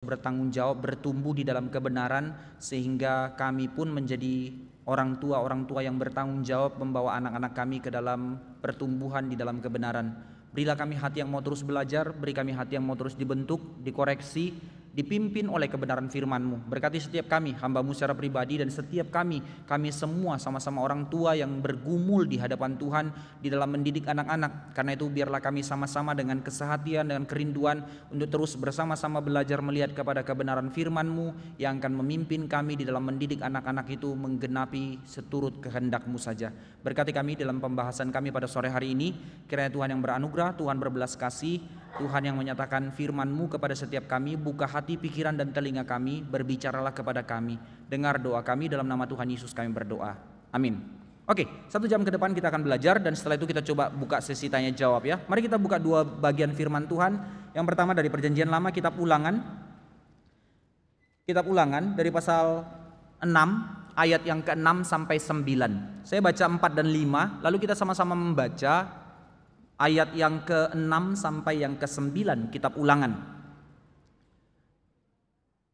bertanggung jawab, bertumbuh di dalam kebenaran, sehingga kami pun menjadi orang tua yang bertanggung jawab membawa anak-anak kami ke dalam pertumbuhan di dalam kebenaran. Berilah kami hati yang mau terus belajar, beri kami hati yang mau terus dibentuk, dikoreksi, dipimpin oleh kebenaran firman-Mu. Berkati setiap kami, hamba-Mu secara pribadi, dan setiap kami semua sama-sama orang tua yang bergumul di hadapan Tuhan di dalam mendidik anak-anak. Karena itu biarlah kami sama-sama dengan kesehatian, dengan kerinduan untuk terus bersama-sama belajar melihat kepada kebenaran firman-Mu yang akan memimpin kami di dalam mendidik anak-anak itu menggenapi seturut kehendak-Mu saja. Berkati kami dalam pembahasan kami pada sore hari ini. Kiranya Tuhan yang beranugerah, Tuhan berbelas kasih, Tuhan yang menyatakan firman-Mu kepada setiap kami, buka hati, pikiran dan telinga kami, berbicaralah kepada kami. Dengar doa kami, dalam nama Tuhan Yesus kami berdoa. Amin. Oke, 1 jam ke depan kita akan belajar, dan setelah itu kita coba buka sesi tanya jawab ya. Mari kita buka dua bagian firman Tuhan. Yang pertama dari Perjanjian Lama, kitab Ulangan. Kitab Ulangan dari pasal 6 ayat yang ke-6 sampai 9. Saya baca 4 dan 5, lalu kita sama-sama membaca ayat yang ke-6 sampai yang ke-9 kitab Ulangan.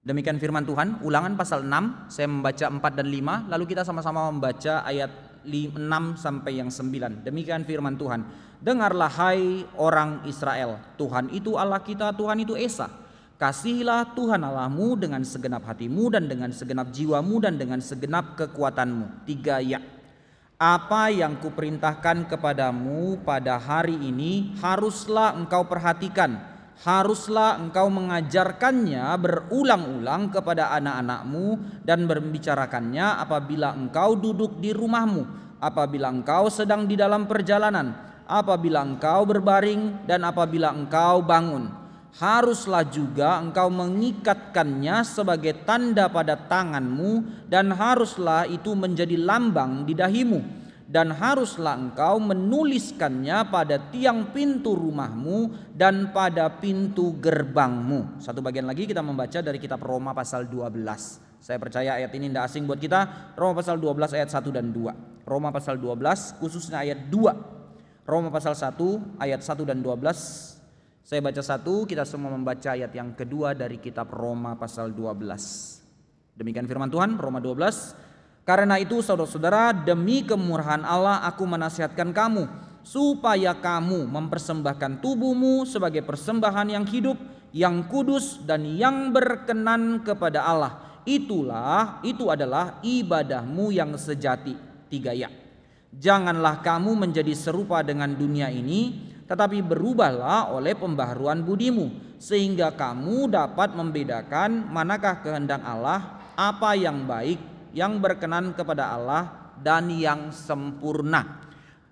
Demikian firman Tuhan, Ulangan pasal 6, saya membaca 4 dan 5, lalu kita sama-sama membaca ayat 6 sampai yang 9. Demikian firman Tuhan. Dengarlah hai orang Israel, Tuhan itu Allah kita, Tuhan itu Esa. Kasihilah Tuhan Allahmu dengan segenap hatimu dan dengan segenap jiwamu dan dengan segenap kekuatanmu. 3 ya. Apa yang kuperintahkan kepadamu pada hari ini haruslah engkau perhatikan, haruslah engkau mengajarkannya berulang-ulang kepada anak-anakmu dan membicarakannya apabila engkau duduk di rumahmu, apabila engkau sedang di dalam perjalanan, apabila engkau berbaring dan apabila engkau bangun. Haruslah juga engkau mengikatkannya sebagai tanda pada tanganmu, dan haruslah itu menjadi lambang di dahimu, dan haruslah engkau menuliskannya pada tiang pintu rumahmu dan pada pintu gerbangmu. Satu bagian lagi kita membaca dari kitab Roma pasal 12. Saya percaya ayat ini tidak asing buat kita. Roma pasal 12 ayat 1 dan 2. Roma pasal 12 khususnya ayat 2. Roma pasal 1 ayat 1 dan 12. Saya baca 1, kita semua membaca ayat yang kedua dari kitab Roma pasal 12. Demikian firman Tuhan, Roma 12. Karena itu saudara-saudara, demi kemurahan Allah aku menasihatkan kamu, supaya kamu mempersembahkan tubuhmu sebagai persembahan yang hidup, yang kudus dan yang berkenan kepada Allah. Itu adalah ibadahmu yang sejati. 3 ya. Janganlah kamu menjadi serupa dengan dunia ini, tetapi berubahlah oleh pembaharuan budimu, sehingga kamu dapat membedakan manakah kehendak Allah, apa yang baik, yang berkenan kepada Allah, dan yang sempurna.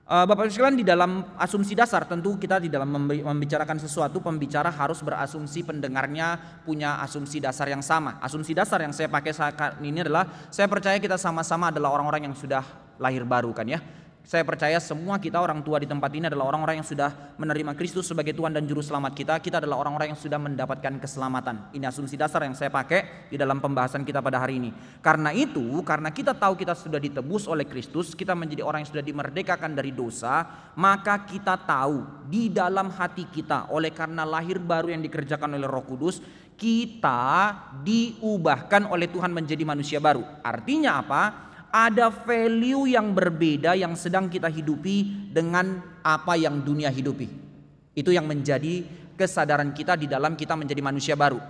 Bapak Ibu sekalian, di dalam asumsi dasar tentu kita di dalam membicarakan sesuatu, pembicara harus berasumsi pendengarnya punya asumsi dasar yang sama. Asumsi dasar yang saya pakai saat ini adalah, saya percaya kita sama-sama adalah orang-orang yang sudah lahir baru kan ya. Saya percaya semua kita orang tua di tempat ini adalah orang-orang yang sudah menerima Kristus sebagai Tuhan dan Juru Selamat kita. Kita adalah orang-orang yang sudah mendapatkan keselamatan. Ini asumsi dasar yang saya pakai di dalam pembahasan kita pada hari ini. Karena itu, karena kita tahu kita sudah ditebus oleh Kristus, kita menjadi orang yang sudah dimerdekakan dari dosa, maka kita tahu di dalam hati kita, oleh karena lahir baru yang dikerjakan oleh Roh Kudus, kita diubahkan oleh Tuhan menjadi manusia baru. Artinya apa? Ada value yang berbeda yang sedang kita hidupi dengan apa yang dunia hidupi. Itu yang menjadi kesadaran kita di dalam kita menjadi manusia baru.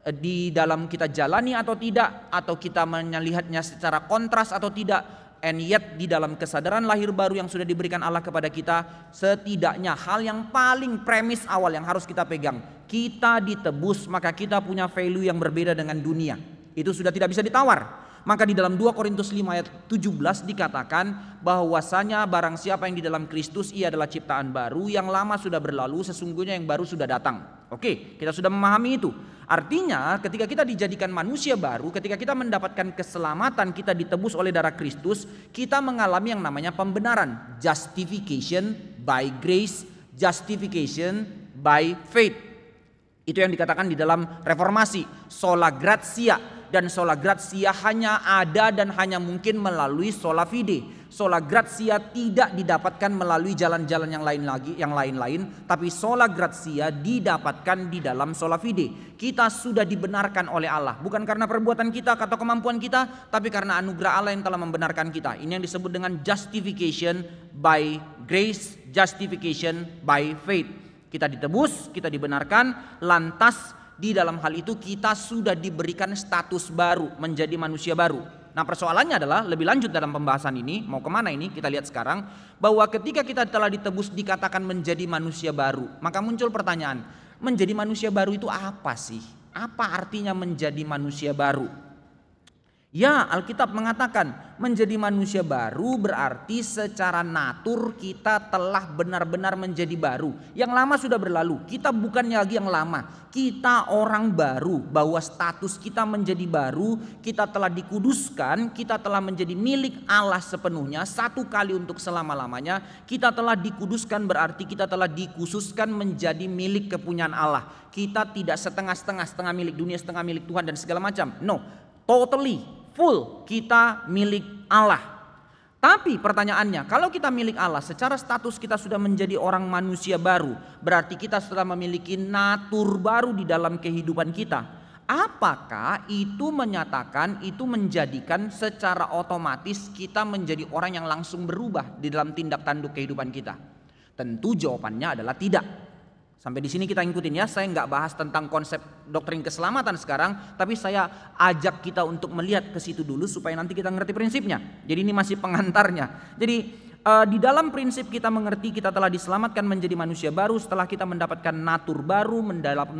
Di dalam kita jalani atau tidak, atau kita melihatnya secara kontras atau tidak, and yet di dalam kesadaran lahir baru yang sudah diberikan Allah kepada kita, setidaknya hal yang paling premis awal yang harus kita pegang, kita ditebus, maka kita punya value yang berbeda dengan dunia. Itu sudah tidak bisa ditawar. Maka di dalam 2 Korintus 5 ayat 17 dikatakan bahwasanya barang siapa yang di dalam Kristus, ia adalah ciptaan baru, yang lama sudah berlalu, sesungguhnya yang baru sudah datang. Oke, kita sudah memahami itu. Artinya ketika kita dijadikan manusia baru, ketika kita mendapatkan keselamatan, kita ditebus oleh darah Kristus, kita mengalami yang namanya pembenaran. Justification by grace, justification by faith. Itu yang dikatakan di dalam reformasi, sola gratia. Dan sola gratia hanya ada dan hanya mungkin melalui sola fide. Sola gratia tidak didapatkan melalui jalan-jalan yang lain-lain, tapi sola gratia didapatkan di dalam sola fide. Kita sudah dibenarkan oleh Allah, bukan karena perbuatan kita atau kemampuan kita, tapi karena anugerah Allah yang telah membenarkan kita. Ini yang disebut dengan justification by grace, justification by faith. Kita ditebus, kita dibenarkan, lantas di dalam hal itu kita sudah diberikan status baru, menjadi manusia baru. Nah, persoalannya adalah lebih lanjut dalam pembahasan ini, mau kemana ini kita lihat sekarang, bahwa ketika kita telah ditebus dikatakan menjadi manusia baru, maka muncul pertanyaan, menjadi manusia baru itu apa sih? Apa artinya menjadi manusia baru? Ya, Alkitab mengatakan menjadi manusia baru berarti secara natur kita telah benar-benar menjadi baru. Yang lama sudah berlalu, kita bukannya lagi yang lama, kita orang baru, bahwa status kita menjadi baru, kita telah dikuduskan, kita telah menjadi milik Allah sepenuhnya, satu kali untuk selama-lamanya. Kita telah dikuduskan berarti kita telah dikhususkan menjadi milik kepunyaan Allah. Kita tidak setengah-setengah, setengah milik dunia, setengah milik Tuhan dan segala macam. No, totally full kita milik Allah. Tapi pertanyaannya, kalau kita milik Allah, secara status kita sudah menjadi orang manusia baru, berarti kita sudah memiliki natur baru di dalam kehidupan kita. Apakah itu menyatakan, itu menjadikan secara otomatis kita menjadi orang yang langsung berubah di dalam tindak tanduk kehidupan kita? Tentu jawabannya adalah tidak. Sampai di sini kita ikutin ya, saya nggak bahas tentang konsep doktrin keselamatan sekarang, tapi saya ajak kita untuk melihat ke situ dulu supaya nanti kita ngerti prinsipnya. Jadi ini masih pengantarnya. Jadi di dalam prinsip kita mengerti kita telah diselamatkan menjadi manusia baru setelah kita mendapatkan natur baru,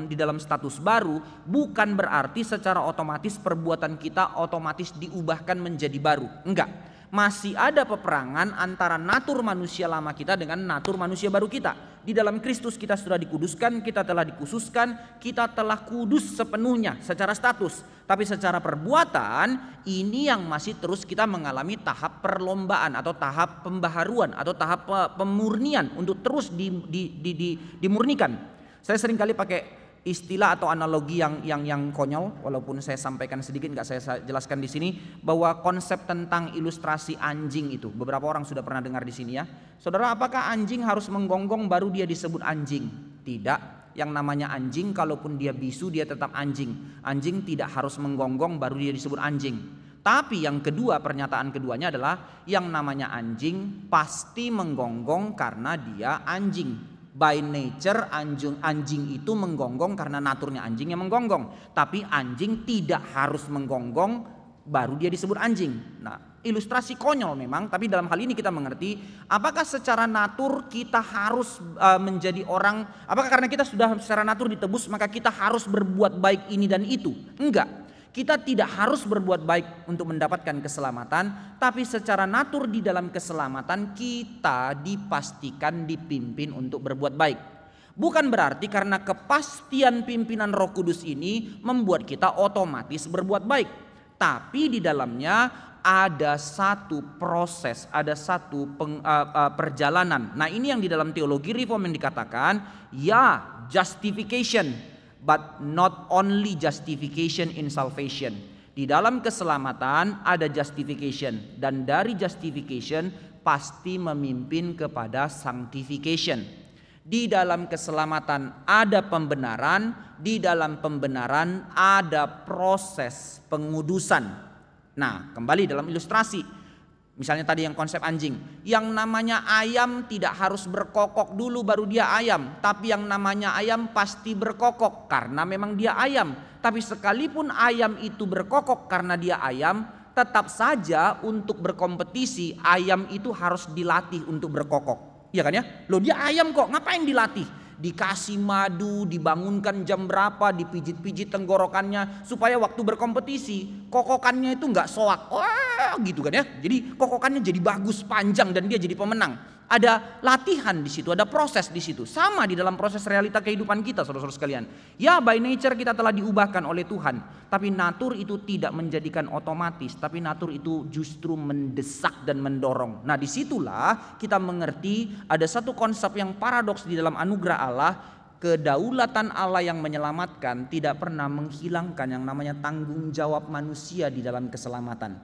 di dalam status baru, bukan berarti secara otomatis perbuatan kita otomatis diubahkan menjadi baru. Enggak. Masih ada peperangan antara natur manusia lama kita dengan natur manusia baru kita. Di dalam Kristus kita sudah dikuduskan, kita telah dikhususkan, kita telah kudus sepenuhnya secara status. Tapi secara perbuatan ini yang masih terus kita mengalami tahap perlombaan atau tahap pembaharuan atau tahap pemurnian untuk terus dimurnikan. Saya sering kali pakai istilah atau analogi yang konyol, walaupun saya sampaikan sedikit, nggak saya jelaskan di sini, bahwa konsep tentang ilustrasi anjing itu beberapa orang sudah pernah dengar di sini ya. Saudara, apakah anjing harus menggonggong baru dia disebut anjing? Tidak. Yang namanya anjing kalaupun dia bisu dia tetap anjing. Anjing tidak harus menggonggong baru dia disebut anjing. Tapi yang kedua, pernyataan keduanya adalah yang namanya anjing pasti menggonggong karena dia anjing. By nature anjing itu menggonggong karena naturnya anjing yang menggonggong. Tapi anjing tidak harus menggonggong baru dia disebut anjing. Nah, ilustrasi konyol memang, tapi dalam hal ini kita mengerti apakah secara natur kita harus menjadi orang, apakah karena kita sudah secara natur ditebus maka kita harus berbuat baik ini dan itu? Enggak. Kita tidak harus berbuat baik untuk mendapatkan keselamatan, tapi secara natur di dalam keselamatan kita dipastikan dipimpin untuk berbuat baik. Bukan berarti karena kepastian pimpinan Roh Kudus ini membuat kita otomatis berbuat baik. Tapi di dalamnya ada satu proses, ada satu perjalanan. Nah, ini yang di dalam teologi reform yang dikatakan, ya, justification. But not only justification in salvation. Di dalam keselamatan ada justification, dan dari justification pasti memimpin kepada sanctification. Di dalam keselamatan ada pembenaran, di dalam pembenaran ada proses pengudusan. Nah, kembali dalam ilustrasi. Misalnya tadi yang konsep anjing, yang namanya ayam tidak harus berkokok dulu baru dia ayam, tapi yang namanya ayam pasti berkokok karena memang dia ayam. Tapi sekalipun ayam itu berkokok karena dia ayam, tetap saja untuk berkompetisi ayam itu harus dilatih untuk berkokok. Iya kan ya? Loh, dia ayam kok, ngapain dilatih? Dikasih madu, dibangunkan jam berapa, dipijit-pijit tenggorokannya supaya waktu berkompetisi kokokannya itu nggak soak, gitu kan ya. Jadi kokokannya jadi bagus, panjang, dan dia jadi pemenang. Ada latihan di situ, ada proses di situ. Sama di dalam proses realita kehidupan kita, saudara-saudara sekalian. Ya, by nature kita telah diubahkan oleh Tuhan, tapi natur itu tidak menjadikan otomatis, tapi natur itu justru mendesak dan mendorong. Nah, disitulah kita mengerti ada satu konsep yang paradoks di dalam anugerah Allah. Kedaulatan Allah yang menyelamatkan tidak pernah menghilangkan yang namanya tanggung jawab manusia di dalam keselamatan.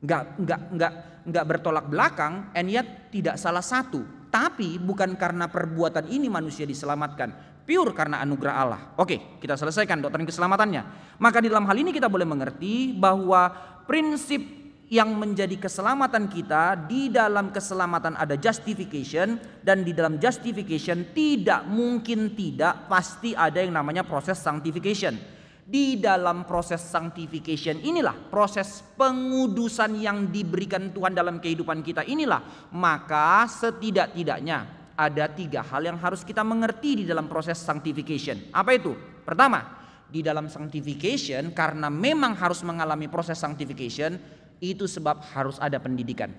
Nggak bertolak belakang, and yet tidak salah satu. Tapi bukan karena perbuatan ini manusia diselamatkan, pure karena anugerah Allah. Oke, kita selesaikan doktrin keselamatannya. Maka di dalam hal ini kita boleh mengerti bahwa prinsip yang menjadi keselamatan kita, di dalam keselamatan ada justification, dan di dalam justification tidak mungkin tidak pasti ada yang namanya proses sanctification. Di dalam proses sanctification inilah, proses pengudusan yang diberikan Tuhan dalam kehidupan kita inilah, maka setidak-tidaknya ada 3 hal yang harus kita mengerti di dalam proses sanctification. Apa itu? Pertama, di dalam sanctification, karena memang harus mengalami proses sanctification, itu sebab harus ada pendidikan.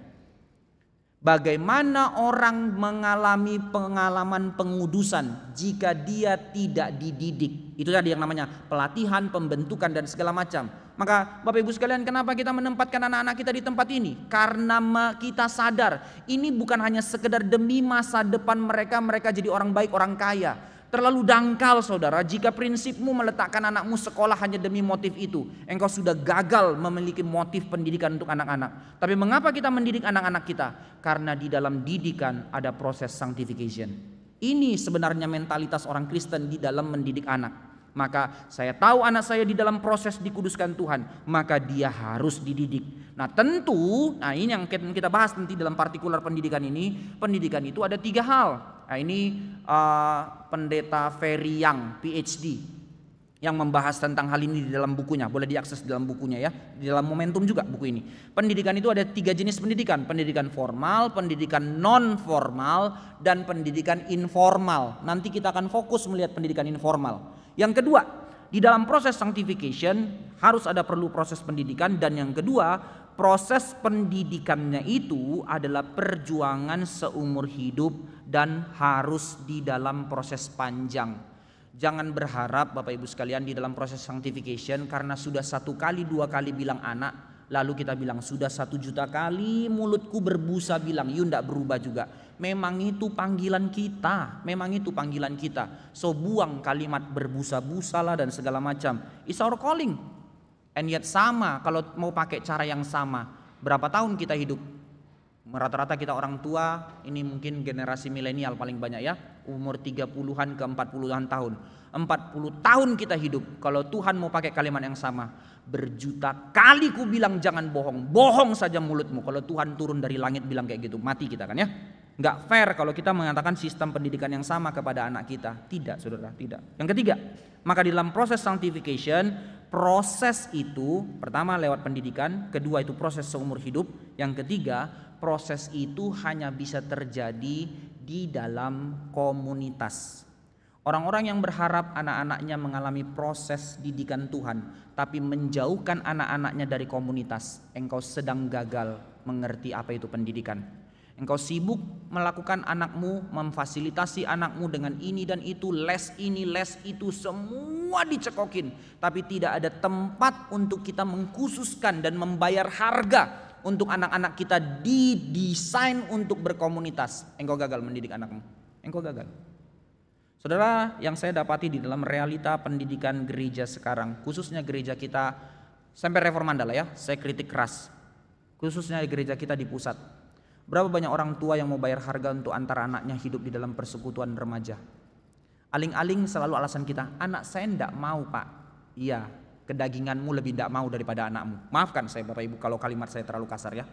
Bagaimana orang mengalami pengalaman pengudusan jika dia tidak dididik? Itu tadi yang namanya pelatihan, pembentukan dan segala macam. Maka Bapak Ibu sekalian, kenapa kita menempatkan anak-anak kita di tempat ini? Karena kita sadar ini bukan hanya sekedar demi masa depan mereka jadi orang baik, orang kaya. Terlalu dangkal saudara jika prinsipmu meletakkan anakmu sekolah hanya demi motif itu. Engkau sudah gagal memiliki motif pendidikan untuk anak-anak. Tapi mengapa kita mendidik anak-anak kita? Karena di dalam didikan ada proses sanctification. Ini sebenarnya mentalitas orang Kristen di dalam mendidik anak. Maka saya tahu anak saya di dalam proses dikuduskan Tuhan, maka dia harus dididik. Nah tentu, ini yang kita bahas nanti dalam partikular pendidikan ini. Pendidikan itu ada 3 hal. Nah ini Pendeta Ferry Young PhD yang membahas tentang hal ini di dalam bukunya. Boleh diakses di dalam bukunya ya, di dalam Momentum juga buku ini. Pendidikan itu ada 3 jenis pendidikan. Pendidikan formal, pendidikan non formal, dan pendidikan informal. Nanti kita akan fokus melihat pendidikan informal. Yang kedua, di dalam proses sanctification harus ada perlu proses pendidikan. Dan yang kedua, proses pendidikannya itu adalah perjuangan seumur hidup dan harus di dalam proses panjang. Jangan berharap Bapak Ibu sekalian di dalam proses sanctification karena sudah 1 kali 2 kali bilang anak, lalu kita bilang sudah 1 juta kali mulutku berbusa bilang you ndak berubah juga. Memang itu panggilan kita, memang itu panggilan kita. So buang kalimat berbusa-busa lah dan segala macam. It's our calling. And yet sama, kalau mau pakai cara yang sama, berapa tahun kita hidup? Rata-rata kita orang tua, ini mungkin generasi milenial paling banyak ya, umur 30-an ke 40-an tahun. 40 tahun kita hidup, kalau Tuhan mau pakai kalimat yang sama, berjuta kali ku bilang jangan bohong, bohong saja mulutmu. Kalau Tuhan turun dari langit bilang kayak gitu, mati kita kan ya. Nggak fair kalau kita mengatakan sistem pendidikan yang sama kepada anak kita. Tidak saudara, tidak. Yang ketiga, maka di dalam proses sanctification, proses itu pertama lewat pendidikan, kedua itu proses seumur hidup, yang ketiga proses itu hanya bisa terjadi di dalam komunitas. Orang-orang yang berharap anak-anaknya mengalami proses didikan Tuhan tapi menjauhkan anak-anaknya dari komunitas, engkau sedang gagal mengerti apa itu pendidikan. Engkau sibuk melakukan anakmu, memfasilitasi anakmu dengan ini dan itu, les ini, les itu, semua dicekokin. Tapi tidak ada tempat untuk kita mengkhususkan dan membayar harga untuk anak-anak kita didesain untuk berkomunitas. Engkau gagal mendidik anakmu, engkau gagal. Saudara, yang saya dapati di dalam realita pendidikan gereja sekarang, khususnya gereja kita sampai Reformanda lah ya, saya kritik keras. Khususnya gereja kita di pusat. Berapa banyak orang tua yang mau bayar harga untuk antara anaknya hidup di dalam persekutuan remaja. Aling-aling selalu alasan kita, anak saya enggak mau pak. Iya, kedaginganmu lebih enggak mau daripada anakmu. Maafkan saya Bapak Ibu kalau kalimat saya terlalu kasar ya.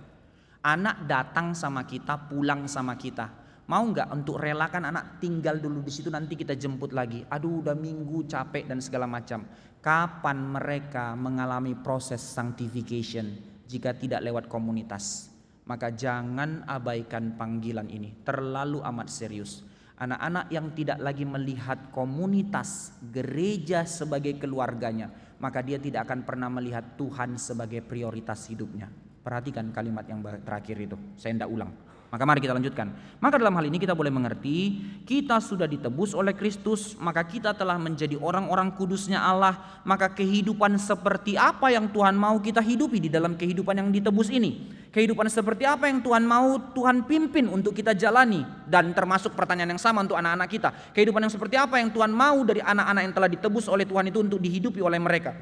Anak datang sama kita, pulang sama kita. Mau enggak untuk relakan anak tinggal dulu di situ, nanti kita jemput lagi. Aduh udah minggu capek dan segala macam. Kapan mereka mengalami proses sanctification jika tidak lewat komunitas? Maka jangan abaikan panggilan ini, terlalu amat serius. Anak-anak yang tidak lagi melihat komunitas gereja sebagai keluarganya, maka dia tidak akan pernah melihat Tuhan sebagai prioritas hidupnya. Perhatikan kalimat yang terakhir itu, saya tidak ulang. Maka mari kita lanjutkan. Maka dalam hal ini kita boleh mengerti, kita sudah ditebus oleh Kristus, maka kita telah menjadi orang-orang kudusnya Allah. Maka kehidupan seperti apa yang Tuhan mau kita hidupi di dalam kehidupan yang ditebus ini? Kehidupan seperti apa yang Tuhan mau Tuhan pimpin untuk kita jalani? Dan termasuk pertanyaan yang sama untuk anak-anak kita. Kehidupan yang seperti apa yang Tuhan mau dari anak-anak yang telah ditebus oleh Tuhan itu untuk dihidupi oleh mereka?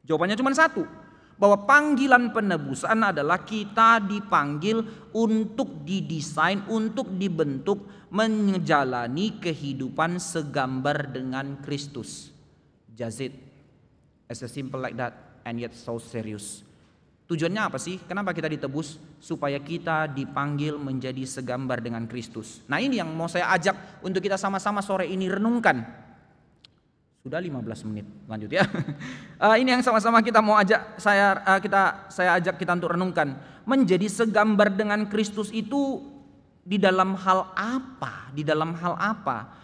Jawabannya cuma satu. bahwa panggilan penebusan adalah kita dipanggil untuk didesain, untuk dibentuk menjalani kehidupan segambar dengan Kristus. Just it, as a simple like that and yet so serious. Tujuannya apa sih? Kenapa kita ditebus? Supaya kita dipanggil menjadi segambar dengan Kristus. Nah, ini yang mau saya ajak untuk kita sama-sama sore ini renungkan. Sudah 15 menit, lanjut ya. Ini yang sama-sama kita mau ajak saya ajak kita untuk renungkan. Menjadi segambar dengan Kristus itu di dalam hal apa? Di dalam hal apa?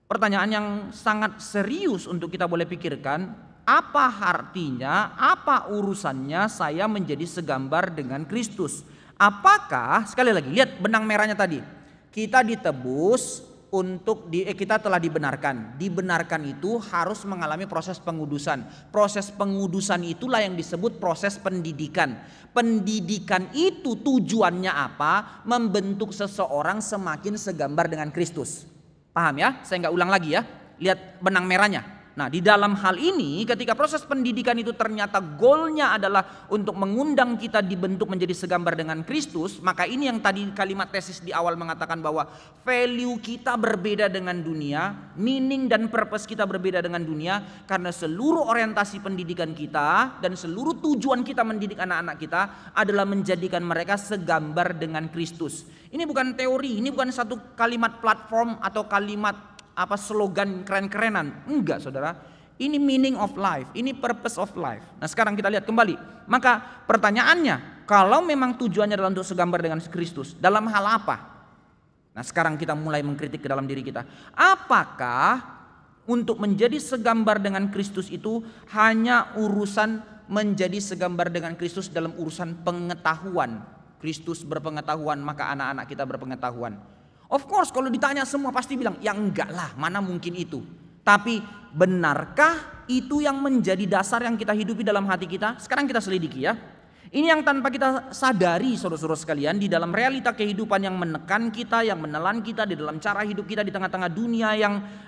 Pertanyaan yang sangat serius untuk kita boleh pikirkan. Apa artinya, apa urusannya saya menjadi segambar dengan Kristus? Apakah, sekali lagi lihat benang merahnya tadi, kita ditebus untuk kita telah dibenarkan. Dibenarkan itu harus mengalami proses pengudusan. Proses pengudusan itulah yang disebut proses pendidikan. Pendidikan itu tujuannya apa? Membentuk seseorang semakin segambar dengan Kristus. Paham ya? Saya nggak ulang lagi ya. Lihat benang merahnya. Nah, di dalam hal ini ketika proses pendidikan itu ternyata goalnya adalah untuk mengundang kita dibentuk menjadi segambar dengan Kristus, maka ini yang tadi kalimat tesis di awal mengatakan bahwa value kita berbeda dengan dunia, meaning dan purpose kita berbeda dengan dunia, karena seluruh orientasi pendidikan kita dan seluruh tujuan kita mendidik anak-anak kita adalah menjadikan mereka segambar dengan Kristus. Ini bukan teori, ini bukan satu kalimat platform atau kalimat slogan keren-kerenan. Enggak, saudara. Ini meaning of life, ini purpose of life. Nah, sekarang kita lihat kembali. Maka pertanyaannya, kalau memang tujuannya adalah untuk segambar dengan Kristus, dalam hal apa? Nah, sekarang kita mulai mengkritik ke dalam diri kita. Apakah untuk menjadi segambar dengan Kristus itu hanya urusan menjadi segambar dengan Kristus dalam urusan pengetahuan? Kristus berpengetahuan, maka anak-anak kita berpengetahuan. Of course, kalau ditanya semua pasti bilang, ya enggak lah, mana mungkin itu. Tapi benarkah itu yang menjadi dasar yang kita hidupi dalam hati kita? Sekarang kita selidiki ya. Ini yang tanpa kita sadari, saudara-saudara sekalian, di dalam realita kehidupan yang menekan kita, yang menelan kita, di dalam cara hidup kita di tengah-tengah dunia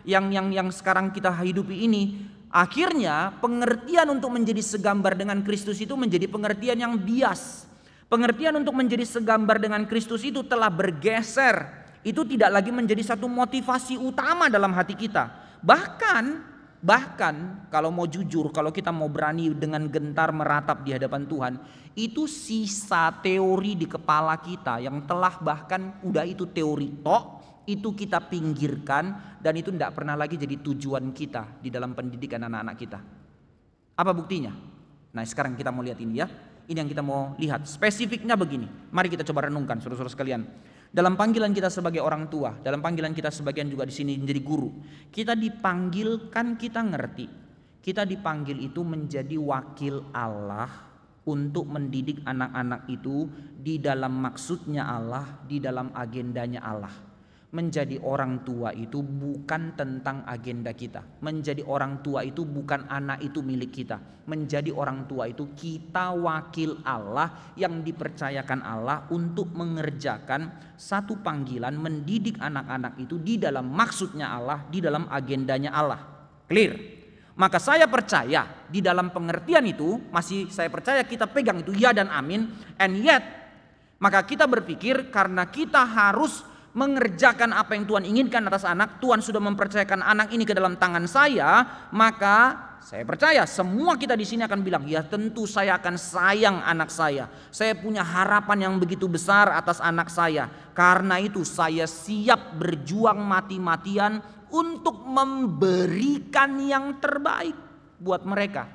yang sekarang kita hidupi ini. Akhirnya pengertian untuk menjadi segambar dengan Kristus itu menjadi pengertian yang bias. Pengertian untuk menjadi segambar dengan Kristus itu telah bergeser. Itu tidak lagi menjadi satu motivasi utama dalam hati kita. Bahkan kalau mau jujur, kalau kita mau berani dengan gentar meratap di hadapan Tuhan, itu sisa teori di kepala kita yang telah bahkan udah itu teori tok, itu kita pinggirkan dan itu tidak pernah lagi jadi tujuan kita di dalam pendidikan anak-anak kita. Apa buktinya? Nah, sekarang kita mau lihat ini ya. Ini yang kita mau lihat. Spesifiknya begini. Mari kita coba renungkan, saudara-saudara sekalian. Dalam panggilan kita sebagai orang tua, dalam panggilan kita sebagian juga di sini menjadi guru, kita dipanggil, kan kita ngerti, kita dipanggil itu menjadi wakil Allah untuk mendidik anak-anak itu di dalam maksudnya Allah, di dalam agendanya Allah. Menjadi orang tua itu bukan tentang agenda kita. Menjadi orang tua itu bukan anak itu milik kita. Menjadi orang tua itu kita wakil Allah yang dipercayakan Allah untuk mengerjakan satu panggilan mendidik anak-anak itu di dalam maksudnya Allah, di dalam agendanya Allah. Clear? Maka saya percaya di dalam pengertian itu, masih saya percaya kita pegang itu ya dan amin. And yet, maka kita berpikir karena kita harus mengerjakan apa yang Tuhan inginkan atas anak, Tuhan sudah mempercayakan anak ini ke dalam tangan saya, maka saya percaya semua kita di sini akan bilang, ya tentu saya akan sayang anak saya. Saya punya harapan yang begitu besar atas anak saya. Karena itu saya siap berjuang mati-matian untuk memberikan yang terbaik buat mereka.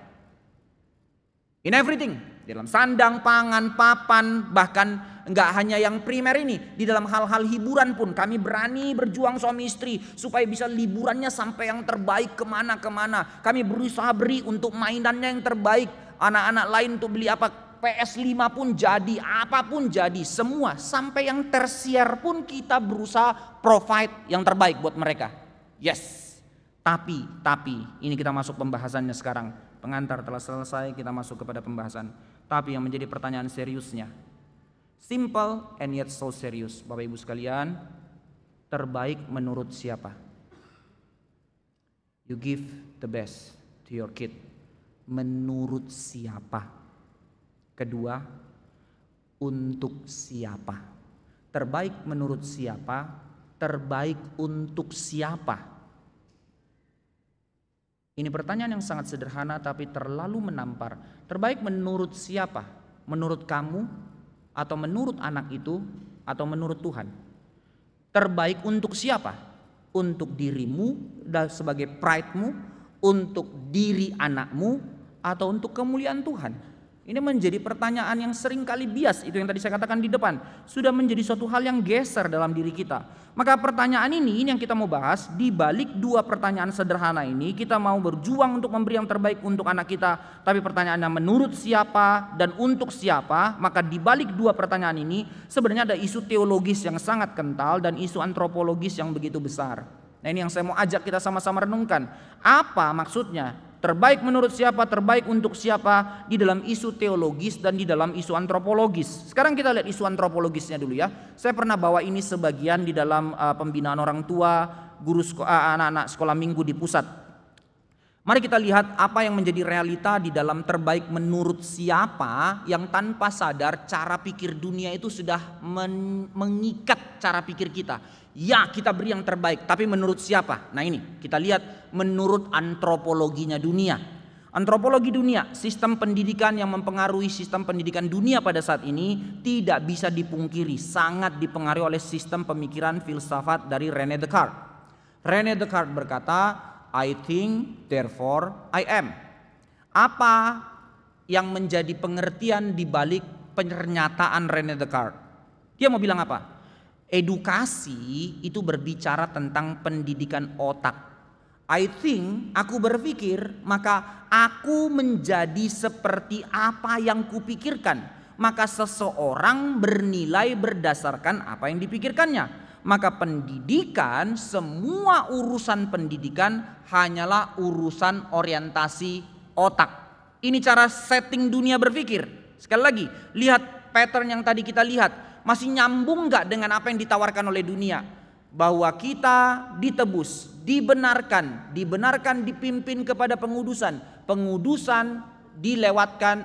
In everything, dalam sandang, pangan, papan, bahkan enggak hanya yang primer ini, di dalam hal-hal hiburan pun kami berani berjuang suami istri supaya bisa liburannya sampai yang terbaik kemana-kemana. Kami berusaha beri untuk mainannya yang terbaik. Anak-anak lain untuk beli apa, PS5 pun jadi, apapun jadi, semua sampai yang tersier pun kita berusaha provide yang terbaik buat mereka. Yes. Tapi ini kita masuk pembahasannya sekarang. Pengantar telah selesai, kita masuk kepada pembahasan. Tapi yang menjadi pertanyaan seriusnya, simple and yet so serious, Bapak Ibu sekalian, terbaik menurut siapa? You give the best to your kid. Menurut siapa? Kedua, untuk siapa? Terbaik menurut siapa? Terbaik untuk siapa? Ini pertanyaan yang sangat sederhana tapi terlalu menampar. Terbaik menurut siapa? Menurut kamu? Atau menurut anak itu? Atau menurut Tuhan? Terbaik untuk siapa? Untuk dirimu sebagai pride-mu? Untuk diri anakmu? Atau untuk kemuliaan Tuhan? Ini menjadi pertanyaan yang sering kali bias. Itu yang tadi saya katakan di depan. Sudah menjadi suatu hal yang geser dalam diri kita. Maka pertanyaan ini yang kita mau bahas. Di balik dua pertanyaan sederhana ini, kita mau berjuang untuk memberi yang terbaik untuk anak kita. Tapi pertanyaannya menurut siapa dan untuk siapa? Maka di balik dua pertanyaan ini sebenarnya ada isu teologis yang sangat kental dan isu antropologis yang begitu besar. Nah, ini yang saya mau ajak kita sama-sama renungkan. Apa maksudnya? Terbaik menurut siapa, terbaik untuk siapa di dalam isu teologis dan di dalam isu antropologis. Sekarang kita lihat isu antropologisnya dulu ya. Saya pernah bawa ini sebagian di dalam pembinaan orang tua, guru anak-anak sekolah minggu di pusat. Mari kita lihat apa yang menjadi realita di dalam terbaik menurut siapa yang tanpa sadar cara pikir dunia itu sudah mengikat cara pikir kita. Ya, kita beri yang terbaik, tapi menurut siapa? Nah ini, kita lihat menurut antropologinya dunia. Antropologi dunia, sistem pendidikan yang mempengaruhi sistem pendidikan dunia pada saat ini tidak bisa dipungkiri, sangat dipengaruhi oleh sistem pemikiran filsafat dari René Descartes. René Descartes berkata, I think, therefore I am. Apa yang menjadi pengertian di balik pernyataan René Descartes? Dia mau bilang apa? Edukasi itu berbicara tentang pendidikan otak. I think, aku berpikir, maka aku menjadi seperti apa yang kupikirkan. Maka seseorang bernilai berdasarkan apa yang dipikirkannya. Maka pendidikan, semua urusan pendidikan hanyalah urusan orientasi otak. Ini cara setting dunia berpikir. Sekali lagi, lihat pattern yang tadi kita lihat. Masih nyambung gak dengan apa yang ditawarkan oleh dunia? Bahwa kita ditebus, dibenarkan dipimpin kepada pengudusan. Pengudusan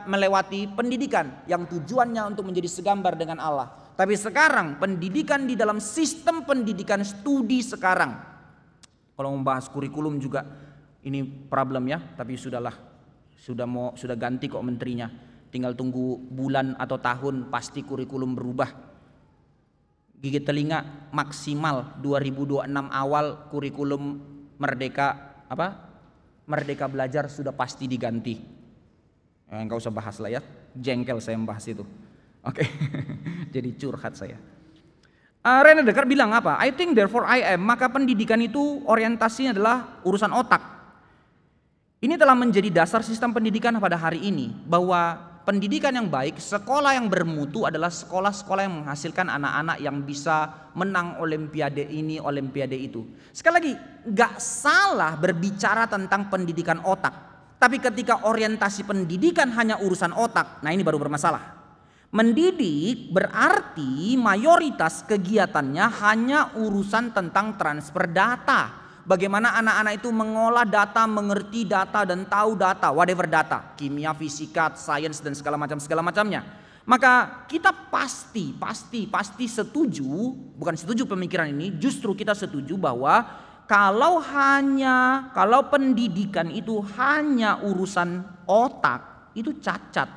melewati pendidikan yang tujuannya untuk menjadi segambar dengan Allah. Tapi sekarang pendidikan di dalam sistem pendidikan studi sekarang. Kalau membahas kurikulum juga ini problem ya, tapi sudahlah. Sudah ganti kok menterinya. Tinggal tunggu bulan atau tahun pasti kurikulum berubah. Gigit telinga maksimal 2026 awal kurikulum Merdeka Belajar sudah pasti diganti. Enggak usah bahas lah ya, jengkel saya membahas itu. Oke. Jadi curhat saya. René Descartes bilang apa? I think therefore I am. Maka pendidikan itu orientasinya adalah urusan otak. Ini telah menjadi dasar sistem pendidikan pada hari ini, bahwa pendidikan yang baik, sekolah yang bermutu adalah sekolah-sekolah yang menghasilkan anak-anak yang bisa menang olimpiade ini, olimpiade itu. Sekali lagi, gak salah berbicara tentang pendidikan otak. Tapi ketika orientasi pendidikan hanya urusan otak, nah ini baru bermasalah. Mendidik berarti mayoritas kegiatannya hanya urusan tentang transfer data. Bagaimana anak-anak itu mengolah data, mengerti data dan tahu data, whatever data, kimia, fisika, sains dan segala macamnya. Maka kita pasti setuju, bukan setuju pemikiran ini, justru kita setuju bahwa kalau pendidikan itu hanya urusan otak, itu cacat.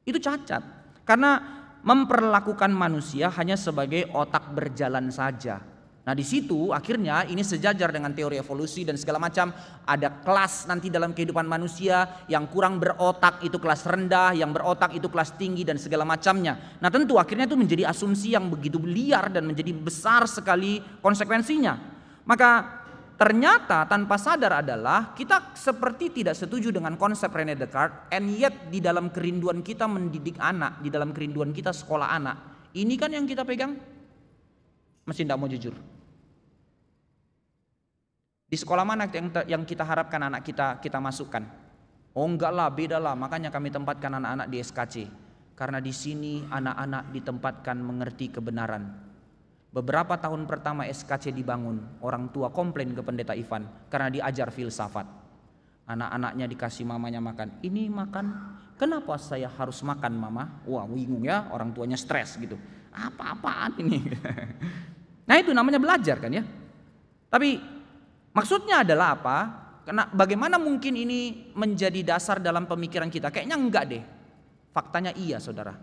Itu cacat. Karena memperlakukan manusia hanya sebagai otak berjalan saja. Nah di situ akhirnya ini sejajar dengan teori evolusi dan segala macam. Ada kelas nanti dalam kehidupan manusia, yang kurang berotak itu kelas rendah, yang berotak itu kelas tinggi dan segala macamnya. Nah tentu akhirnya itu menjadi asumsi yang begitu liar dan menjadi besar sekali konsekuensinya. Maka ternyata tanpa sadar adalah kita seperti tidak setuju dengan konsep René Descartes, and yet di dalam kerinduan kita mendidik anak, di dalam kerinduan kita sekolah anak, ini kan yang kita pegang. Masih tidak mau jujur. Di sekolah mana yang kita harapkan anak kita masukkan? Oh enggak lah, beda lah. Makanya kami tempatkan anak-anak di SKC. Karena di sini anak-anak ditempatkan mengerti kebenaran. Beberapa tahun pertama SKC dibangun, orang tua komplain ke pendeta Ivan karena diajar filsafat. Anak-anaknya dikasih mamanya makan. Ini makan Kenapa saya harus makan mama? Wah bingung ya, orang tuanya stres gitu. Apa-apaan ini? Nah itu namanya belajar kan ya. Tapi maksudnya adalah apa? Bagaimana mungkin ini menjadi dasar dalam pemikiran kita? Kayaknya enggak deh. Faktanya iya saudara.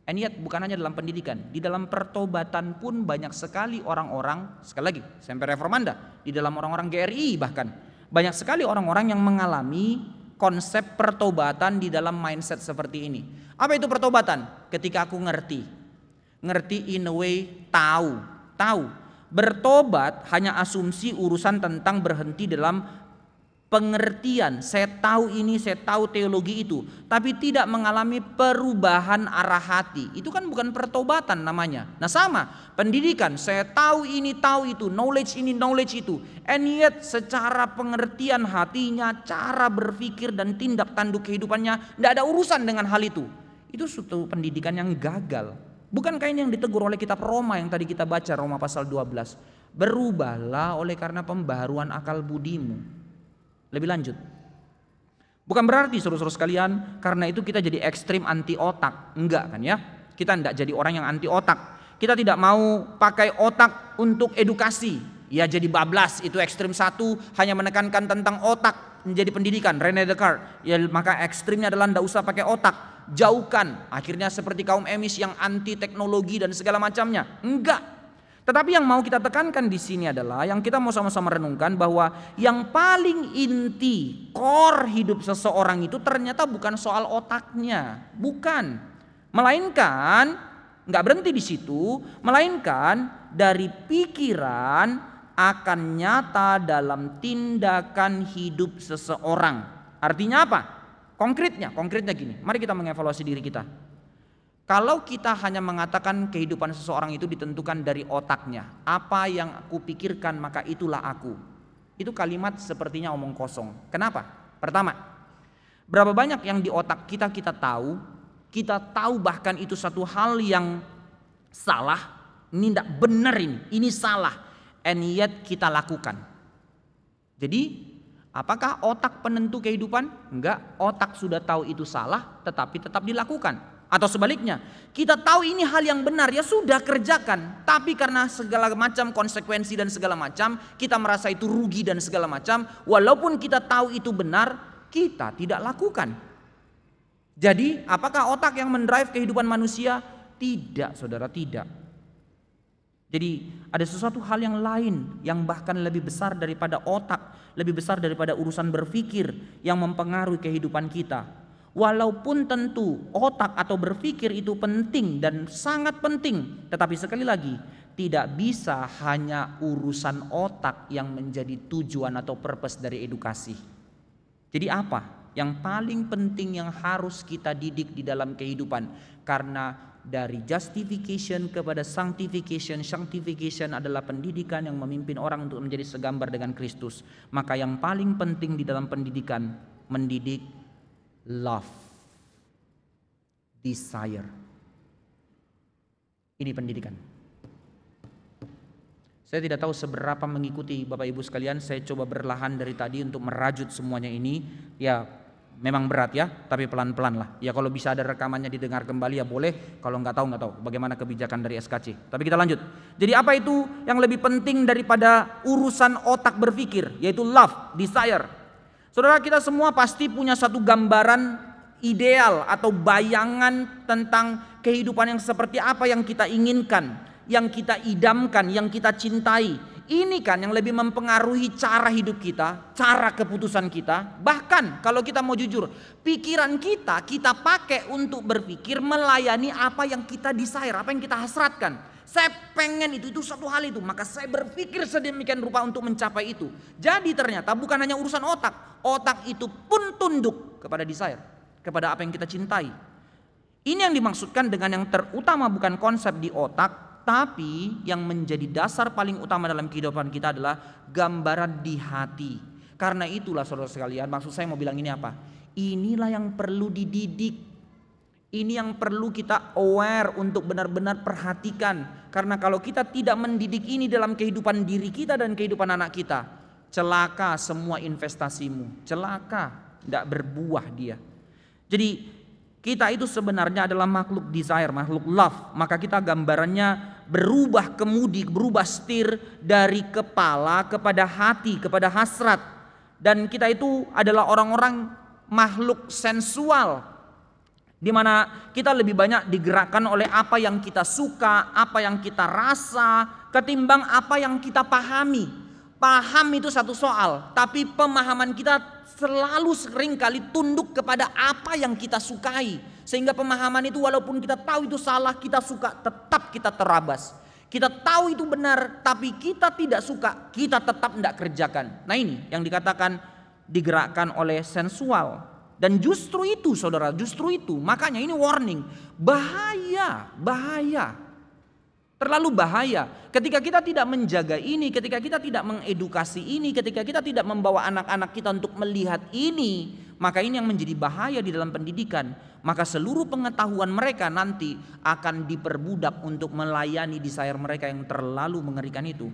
And yet bukan hanya dalam pendidikan, di dalam pertobatan pun banyak sekali orang-orang, sekali lagi sampai reformanda, di dalam orang-orang GRI bahkan banyak sekali orang-orang yang mengalami konsep pertobatan di dalam mindset seperti ini. Apa itu pertobatan? Ketika aku ngerti in a way, tahu. Bertobat hanya asumsi urusan tentang berhenti dalam pengertian, saya tahu ini, saya tahu teologi itu, tapi tidak mengalami perubahan arah hati. Itu kan bukan pertobatan namanya. Nah sama, pendidikan, saya tahu ini, tahu itu, knowledge ini, knowledge itu. And yet secara pengertian hatinya, cara berpikir dan tindak tanduk kehidupannya tidak ada urusan dengan hal itu. Itu suatu pendidikan yang gagal. Bukankah ini yang ditegur oleh kitab Roma yang tadi kita baca, Roma pasal 12. Berubahlah oleh karena pembaharuan akal budimu. Lebih lanjut, bukan berarti saudara-saudara sekalian karena itu kita jadi ekstrim anti otak. Enggak kan ya, kita enggak jadi orang yang anti otak. Kita tidak mau pakai otak untuk edukasi. Ya jadi bablas, itu ekstrim satu, hanya menekankan tentang otak menjadi pendidikan, René Descartes. Ya maka ekstrimnya adalah enggak usah pakai otak, jauhkan. Akhirnya seperti kaum emis yang anti teknologi dan segala macamnya. Enggak. Tetapi yang mau kita tekankan di sini adalah yang kita mau sama-sama renungkan bahwa yang paling inti core hidup seseorang itu ternyata bukan soal otaknya, bukan. Melainkan nggak berhenti di situ, melainkan dari pikiran akan nyata dalam tindakan hidup seseorang. Artinya apa? Konkretnya gini. Mari kita mengevaluasi diri kita. Kalau kita hanya mengatakan kehidupan seseorang itu ditentukan dari otaknya, apa yang aku pikirkan maka itulah aku. Itu kalimat sepertinya omong kosong. Kenapa? Pertama, berapa banyak yang di otak kita tahu bahkan itu satu hal yang salah, ini tidak benar ini salah, and yet kita lakukan. Jadi apakah otak penentu kehidupan? Enggak, otak sudah tahu itu salah tetapi tetap dilakukan. Atau sebaliknya, kita tahu ini hal yang benar, ya sudah kerjakan. Tapi karena segala macam konsekuensi dan segala macam, kita merasa itu rugi dan segala macam. Walaupun kita tahu itu benar, kita tidak lakukan. Jadi apakah otak yang mendrive kehidupan manusia? Tidak saudara, tidak. Jadi ada sesuatu hal yang lain yang bahkan lebih besar daripada otak, lebih besar daripada urusan berpikir yang mempengaruhi kehidupan kita. Walaupun tentu otak atau berpikir itu penting dan sangat penting, tetapi sekali lagi tidak bisa hanya urusan otak yang menjadi tujuan atau purpose dari edukasi. Jadi apa yang paling penting yang harus kita didik di dalam kehidupan? Karena dari justification kepada sanctification, sanctification adalah pendidikan yang memimpin orang untuk menjadi segambar dengan Kristus. Maka yang paling penting di dalam pendidikan, mendidik love, desire. Ini pendidikan. Saya tidak tahu seberapa mengikuti Bapak Ibu sekalian. Saya coba berlahan dari tadi untuk merajut semuanya ini. Ya memang berat ya, tapi pelan-pelan lah. Ya kalau bisa ada rekamannya didengar kembali ya boleh. Kalau nggak tahu bagaimana kebijakan dari SKC. Tapi kita lanjut. Jadi apa itu yang lebih penting daripada urusan otak berpikir? Yaitu love, desire. Saudara, kita semua pasti punya satu gambaran ideal atau bayangan tentang kehidupan yang seperti apa yang kita inginkan, yang kita idamkan, yang kita cintai. Ini kan yang lebih mempengaruhi cara hidup kita, cara keputusan kita. Bahkan kalau kita mau jujur, pikiran kita pakai untuk berpikir melayani apa yang kita desire, apa yang kita hasratkan. Saya pengen itu satu hal itu, maka saya berpikir sedemikian rupa untuk mencapai itu. Jadi ternyata bukan hanya urusan otak, otak itu pun tunduk kepada desire, kepada apa yang kita cintai. Ini yang dimaksudkan dengan yang terutama bukan konsep di otak, tapi yang menjadi dasar paling utama dalam kehidupan kita adalah gambaran di hati. Karena itulah saudara sekalian, maksud saya mau bilang ini apa? Inilah yang perlu dididik. Ini yang perlu kita aware untuk benar-benar perhatikan. Karena kalau kita tidak mendidik ini dalam kehidupan diri kita dan kehidupan anak kita, celaka semua investasimu, celaka, tidak berbuah dia. Jadi Kita itu sebenarnya adalah makhluk desire, makhluk love. Maka kita gambarannya berubah kemudi, berubah setir dari kepala kepada hati, kepada hasrat. Dan kita itu adalah orang-orang makhluk sensual, di mana kita lebih banyak digerakkan oleh apa yang kita suka, apa yang kita rasa, ketimbang apa yang kita pahami. Paham itu satu soal, tapi pemahaman kita selalu seringkali tunduk kepada apa yang kita sukai. Sehingga pemahaman itu walaupun kita tahu itu salah, kita suka, tetap kita terabas. Kita tahu itu benar, tapi kita tidak suka, kita tetap tidak kerjakan. Nah ini yang dikatakan digerakkan oleh sensual. Dan justru itu saudara, justru itu. Makanya ini warning, bahaya, bahaya. Terlalu bahaya ketika kita tidak menjaga ini, ketika kita tidak mengedukasi ini, ketika kita tidak membawa anak-anak kita untuk melihat ini. Maka ini yang menjadi bahaya di dalam pendidikan. Maka seluruh pengetahuan mereka nanti akan diperbudak untuk melayani desire mereka yang terlalu mengerikan itu.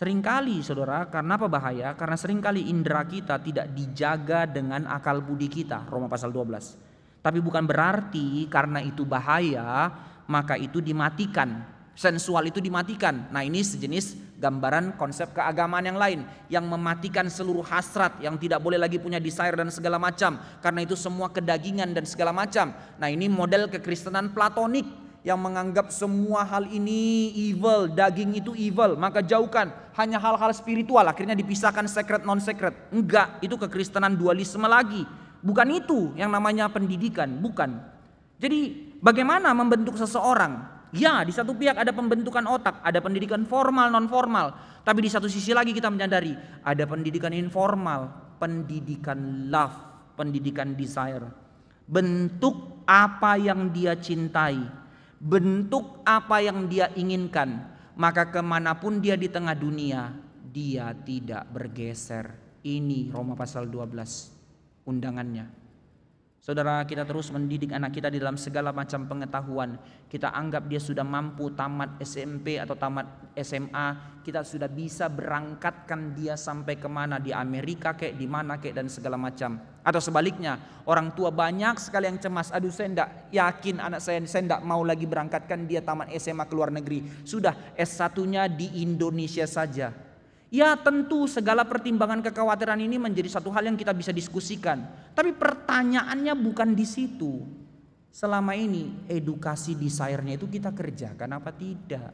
Seringkali saudara, karena apa bahaya? Karena seringkali indera kita tidak dijaga dengan akal budi kita, Roma pasal 12. Tapi bukan berarti karena itu bahaya, maka itu dimatikan. Sensual itu dimatikan. Nah ini sejenis gambaran konsep keagamaan yang lain, yang mematikan seluruh hasrat, yang tidak boleh lagi punya desire dan segala macam. Karena itu semua kedagingan dan segala macam. Nah ini model kekristenan platonik, yang menganggap semua hal ini evil, daging itu evil, maka jauhkan. Hanya hal-hal spiritual, akhirnya dipisahkan sacred non-sacred. Enggak, itu kekristenan dualisme lagi. Bukan itu yang namanya pendidikan, bukan. Jadi bagaimana membentuk seseorang? Ya, di satu pihak ada pembentukan otak, ada pendidikan formal, non-formal. Tapi di satu sisi lagi kita menyadari ada pendidikan informal, pendidikan love, pendidikan desire. Bentuk apa yang dia cintai, bentuk apa yang dia inginkan, maka kemanapun dia di tengah dunia, dia tidak bergeser. Ini Roma pasal 12 undangannya. Saudara, kita terus mendidik anak kita di dalam segala macam pengetahuan. Kita anggap dia sudah mampu tamat SMP atau tamat SMA. Kita sudah bisa berangkatkan dia sampai kemana, di Amerika kek, di mana kek, dan segala macam. Atau sebaliknya, orang tua banyak sekali yang cemas. Aduh, saya tidak yakin anak saya tidak mau lagi berangkatkan dia tamat SMA ke luar negeri. Sudah S1-nya di Indonesia saja. Ya tentu segala pertimbangan kekhawatiran ini menjadi satu hal yang kita bisa diskusikan. Tapi pertanyaannya bukan di situ. Selama ini edukasi desire-nya itu kita kerjakan apa tidak?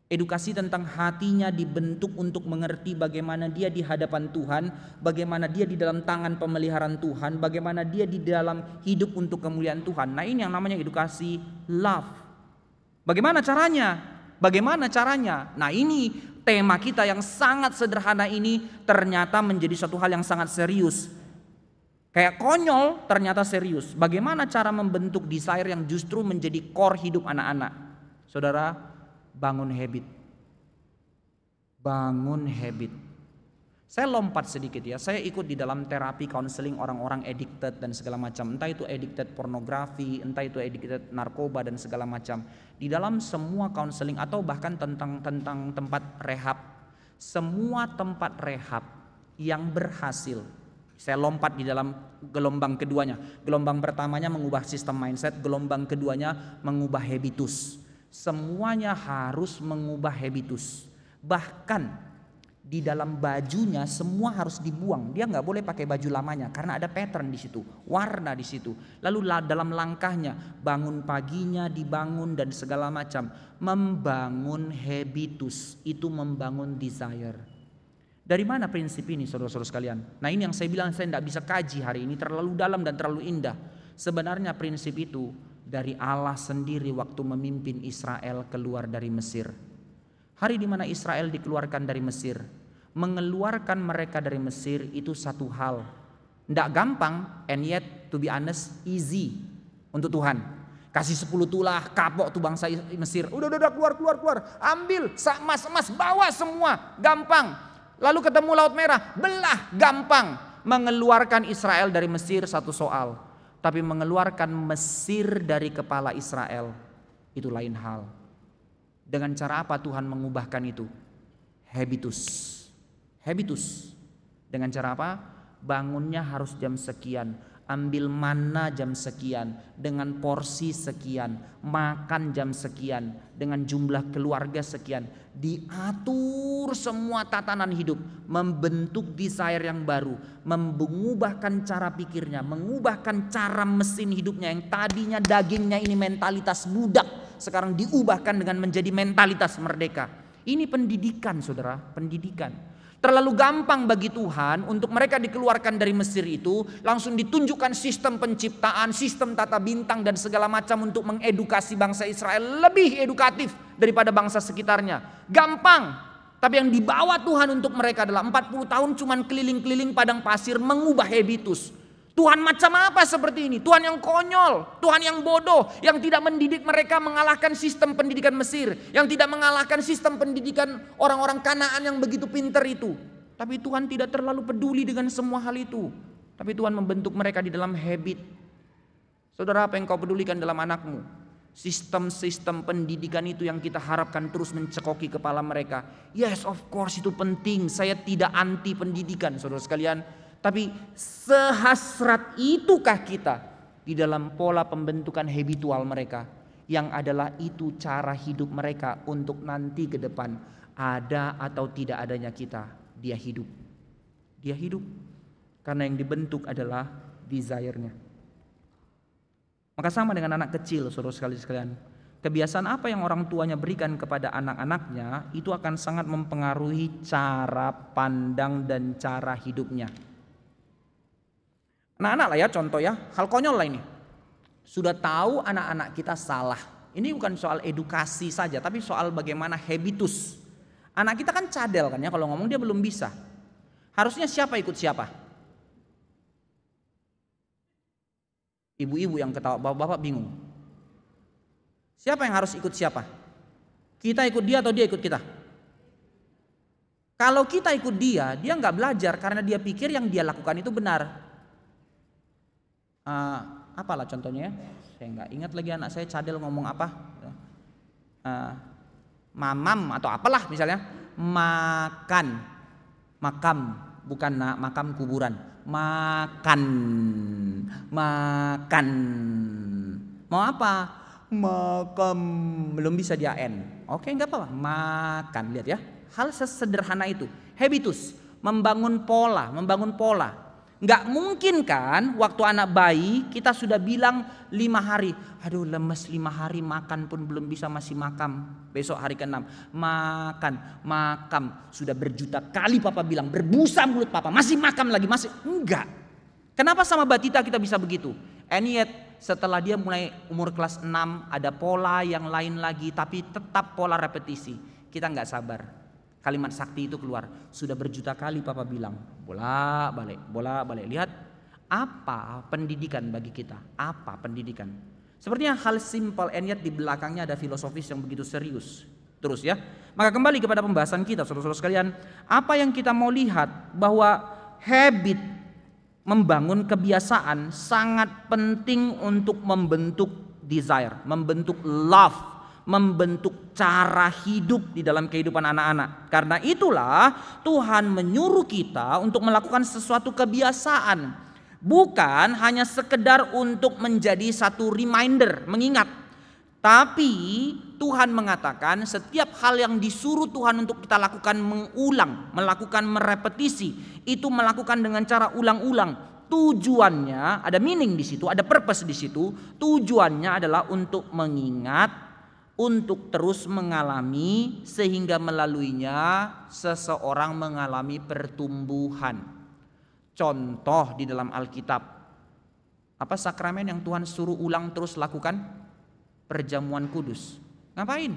Edukasi tentang hatinya dibentuk untuk mengerti bagaimana dia di hadapan Tuhan, bagaimana dia di dalam tangan pemeliharaan Tuhan, bagaimana dia di dalam hidup untuk kemuliaan Tuhan. Nah ini yang namanya edukasi love. Bagaimana caranya? Bagaimana caranya? Nah ini tema kita yang sangat sederhana ini ternyata menjadi satu hal yang sangat serius. Kayak konyol ternyata serius. Bagaimana cara membentuk desire yang justru menjadi core hidup anak-anak? Saudara, bangun habit. Bangun habit. Saya lompat sedikit ya, saya ikut di dalam terapi counseling orang-orang addicted dan segala macam. Entah itu addicted pornografi, entah itu addicted narkoba dan segala macam. Di dalam semua counseling atau bahkan tentang tempat rehab, semua tempat rehab yang berhasil, saya lompat di dalam gelombang keduanya. Gelombang pertamanya mengubah sistem mindset, gelombang keduanya mengubah habitus. Semuanya harus mengubah habitus. Bahkan di dalam bajunya semua harus dibuang. Dia nggak boleh pakai baju lamanya karena ada pattern di situ, warna di situ. Lalu dalam langkahnya, bangun paginya dibangun dan segala macam. Membangun habitus itu membangun desire. Dari mana prinsip ini saudara-saudara sekalian? Nah ini yang saya bilang saya tidak bisa kaji hari ini, terlalu dalam dan terlalu indah. Sebenarnya prinsip itu dari Allah sendiri waktu memimpin Israel keluar dari Mesir. Hari di mana Israel dikeluarkan dari Mesir, mengeluarkan mereka dari Mesir itu satu hal, tidak gampang, and yet to be honest easy untuk Tuhan. Kasih 10 tulah, kapok tuh bangsa Mesir. Udah keluar, ambil emas, bawa semua, gampang. Lalu ketemu Laut Merah, belah, gampang. Mengeluarkan Israel dari Mesir satu soal, tapi mengeluarkan Mesir dari kepala Israel itu lain hal. Dengan cara apa Tuhan mengubahkan itu? Habitus. Dengan cara apa? Bangunnya harus jam sekian. ambil mana jam sekian dengan porsi sekian, makan jam sekian dengan jumlah keluarga sekian, diatur semua tatanan hidup, membentuk desire yang baru, mengubahkan cara pikirnya, mengubahkan cara mesin hidupnya yang tadinya dagingnya ini mentalitas budak, sekarang diubahkan dengan menjadi mentalitas merdeka. Ini pendidikan, saudara, pendidikan. Terlalu gampang bagi Tuhan untuk mereka dikeluarkan dari Mesir itu, langsung ditunjukkan sistem penciptaan, sistem tata bintang dan segala macam untuk mengedukasi bangsa Israel lebih edukatif daripada bangsa sekitarnya. Gampang. Tapi yang dibawa Tuhan untuk mereka adalah 40 tahun cuman keliling-keliling padang pasir mengubah habitus. Tuhan macam apa seperti ini? Tuhan yang konyol, Tuhan yang bodoh, yang tidak mendidik mereka mengalahkan sistem pendidikan Mesir, yang tidak mengalahkan sistem pendidikan orang-orang Kanaan yang begitu pintar itu. Tapi Tuhan tidak terlalu peduli dengan semua hal itu. Tapi Tuhan membentuk mereka di dalam habit. Saudara, apa yang kau pedulikan dalam anakmu? Sistem-sistem pendidikan itu yang kita harapkan terus mencekoki kepala mereka. Yes, of course itu penting. Saya tidak anti pendidikan, saudara sekalian. Tapi sehasrat itukah kita di dalam pola pembentukan habitual mereka, yang adalah itu cara hidup mereka untuk nanti ke depan, ada atau tidak adanya kita, dia hidup. Dia hidup karena yang dibentuk adalah desire-nya. Maka sama dengan anak kecil, saudara sekalian, kebiasaan apa yang orang tuanya berikan kepada anak-anaknya itu akan sangat mempengaruhi cara pandang dan cara hidupnya. Anak-anak lah ya, contoh ya, hal konyol lah ini. Sudah tahu anak-anak kita salah. Ini bukan soal edukasi saja, tapi soal bagaimana habitus. Anak kita kan cadel kan ya, kalau ngomong dia belum bisa. Harusnya siapa ikut siapa? Ibu-ibu yang ketawa, bapak-bapak bingung. Siapa yang harus ikut siapa? Kita ikut dia atau dia ikut kita? Kalau kita ikut dia nggak belajar karena dia pikir yang dia lakukan itu benar. Apalah contohnya ya? Saya nggak ingat lagi anak saya cadel ngomong apa. Mamam atau apalah misalnya. Makan. Makam, bukan makam kuburan. Makan. Makan. Mau apa? Makam. Belum bisa dia N. Oke, nggak apa-apa. Makan, lihat ya. Hal sesederhana itu. Habitus, membangun pola. Nggak mungkin kan waktu anak bayi kita sudah bilang 5 hari. Aduh lemes 5 hari makan pun belum bisa, masih makam. Besok hari ke-6 makam. Sudah berjuta kali papa bilang berbusa mulut papa, masih makam lagi, masih. Enggak. Kenapa sama Batita kita bisa begitu? And yet setelah dia mulai umur kelas 6 ada pola yang lain lagi, tapi tetap pola repetisi. Kita nggak sabar. Kalimat sakti itu keluar. Sudah berjuta kali papa bilang. Bolak-balik. Lihat apa pendidikan bagi kita. Apa pendidikan. Sepertinya hal simple and yet di belakangnya ada filosofis yang begitu serius. Terus ya. Maka kembali kepada pembahasan kita, saudara-saudara sekalian. Apa yang kita mau lihat bahwa habit, membangun kebiasaan sangat penting untuk membentuk desire, membentuk love, membentuk cara hidup di dalam kehidupan anak-anak. Karena itulah Tuhan menyuruh kita untuk melakukan sesuatu kebiasaan, bukan hanya sekedar untuk menjadi satu reminder, mengingat. Tapi Tuhan mengatakan setiap hal yang disuruh Tuhan untuk kita lakukan mengulang, melakukan merepetisi, itu melakukan dengan cara ulang-ulang. Tujuannya ada meaning di situ, ada purpose di situ. Tujuannya adalah untuk mengingat, untuk terus mengalami, sehingga melaluinya seseorang mengalami pertumbuhan. Contoh di dalam Alkitab, apa sakramen yang Tuhan suruh ulang terus lakukan? Perjamuan kudus. Ngapain?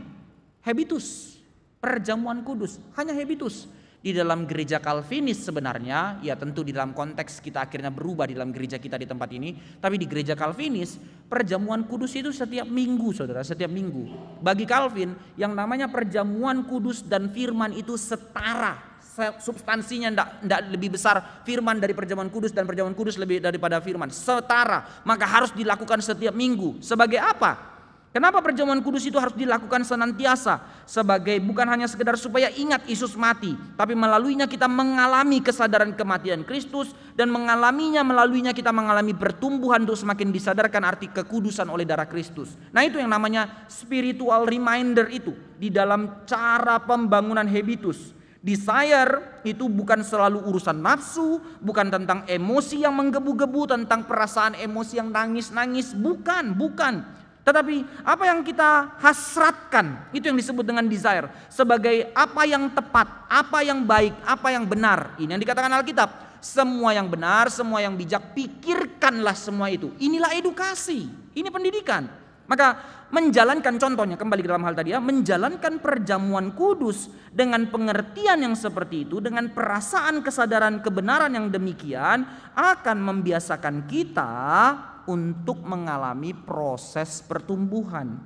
Habitus. Perjamuan kudus, hanya habitus. Di dalam gereja Calvinis sebenarnya, ya tentu di dalam konteks kita akhirnya berubah di dalam gereja kita di tempat ini. Tapi di gereja Calvinis, perjamuan kudus itu setiap minggu, saudara, setiap minggu. Bagi Calvin, yang namanya perjamuan kudus dan firman itu setara. Substansinya tidak lebih besar firman dari perjamuan kudus dan perjamuan kudus lebih daripada firman. Setara, maka harus dilakukan setiap minggu. Sebagai apa? Kenapa perjamuan kudus itu harus dilakukan senantiasa? Sebagai bukan hanya sekedar supaya ingat Yesus mati, tapi melaluinya kita mengalami kesadaran kematian Kristus, dan melaluinya kita mengalami pertumbuhan untuk semakin disadarkan arti kekudusan oleh darah Kristus. Nah, itu yang namanya spiritual reminder itu di dalam cara pembangunan habitus. Desire itu bukan selalu urusan nafsu, bukan tentang emosi yang menggebu-gebu, tentang perasaan emosi yang nangis-nangis, bukan. Tetapi apa yang kita hasratkan, itu yang disebut dengan desire. Sebagai apa yang tepat, apa yang baik, apa yang benar. Ini yang dikatakan Alkitab. Semua yang benar, semua yang bijak, pikirkanlah semua itu. Inilah edukasi, ini pendidikan. Maka menjalankan, contohnya kembali ke dalam hal tadi ya, menjalankan perjamuan kudus dengan pengertian yang seperti itu, dengan perasaan kesadaran kebenaran yang demikian, akan membiasakan kita untuk mengalami proses pertumbuhan,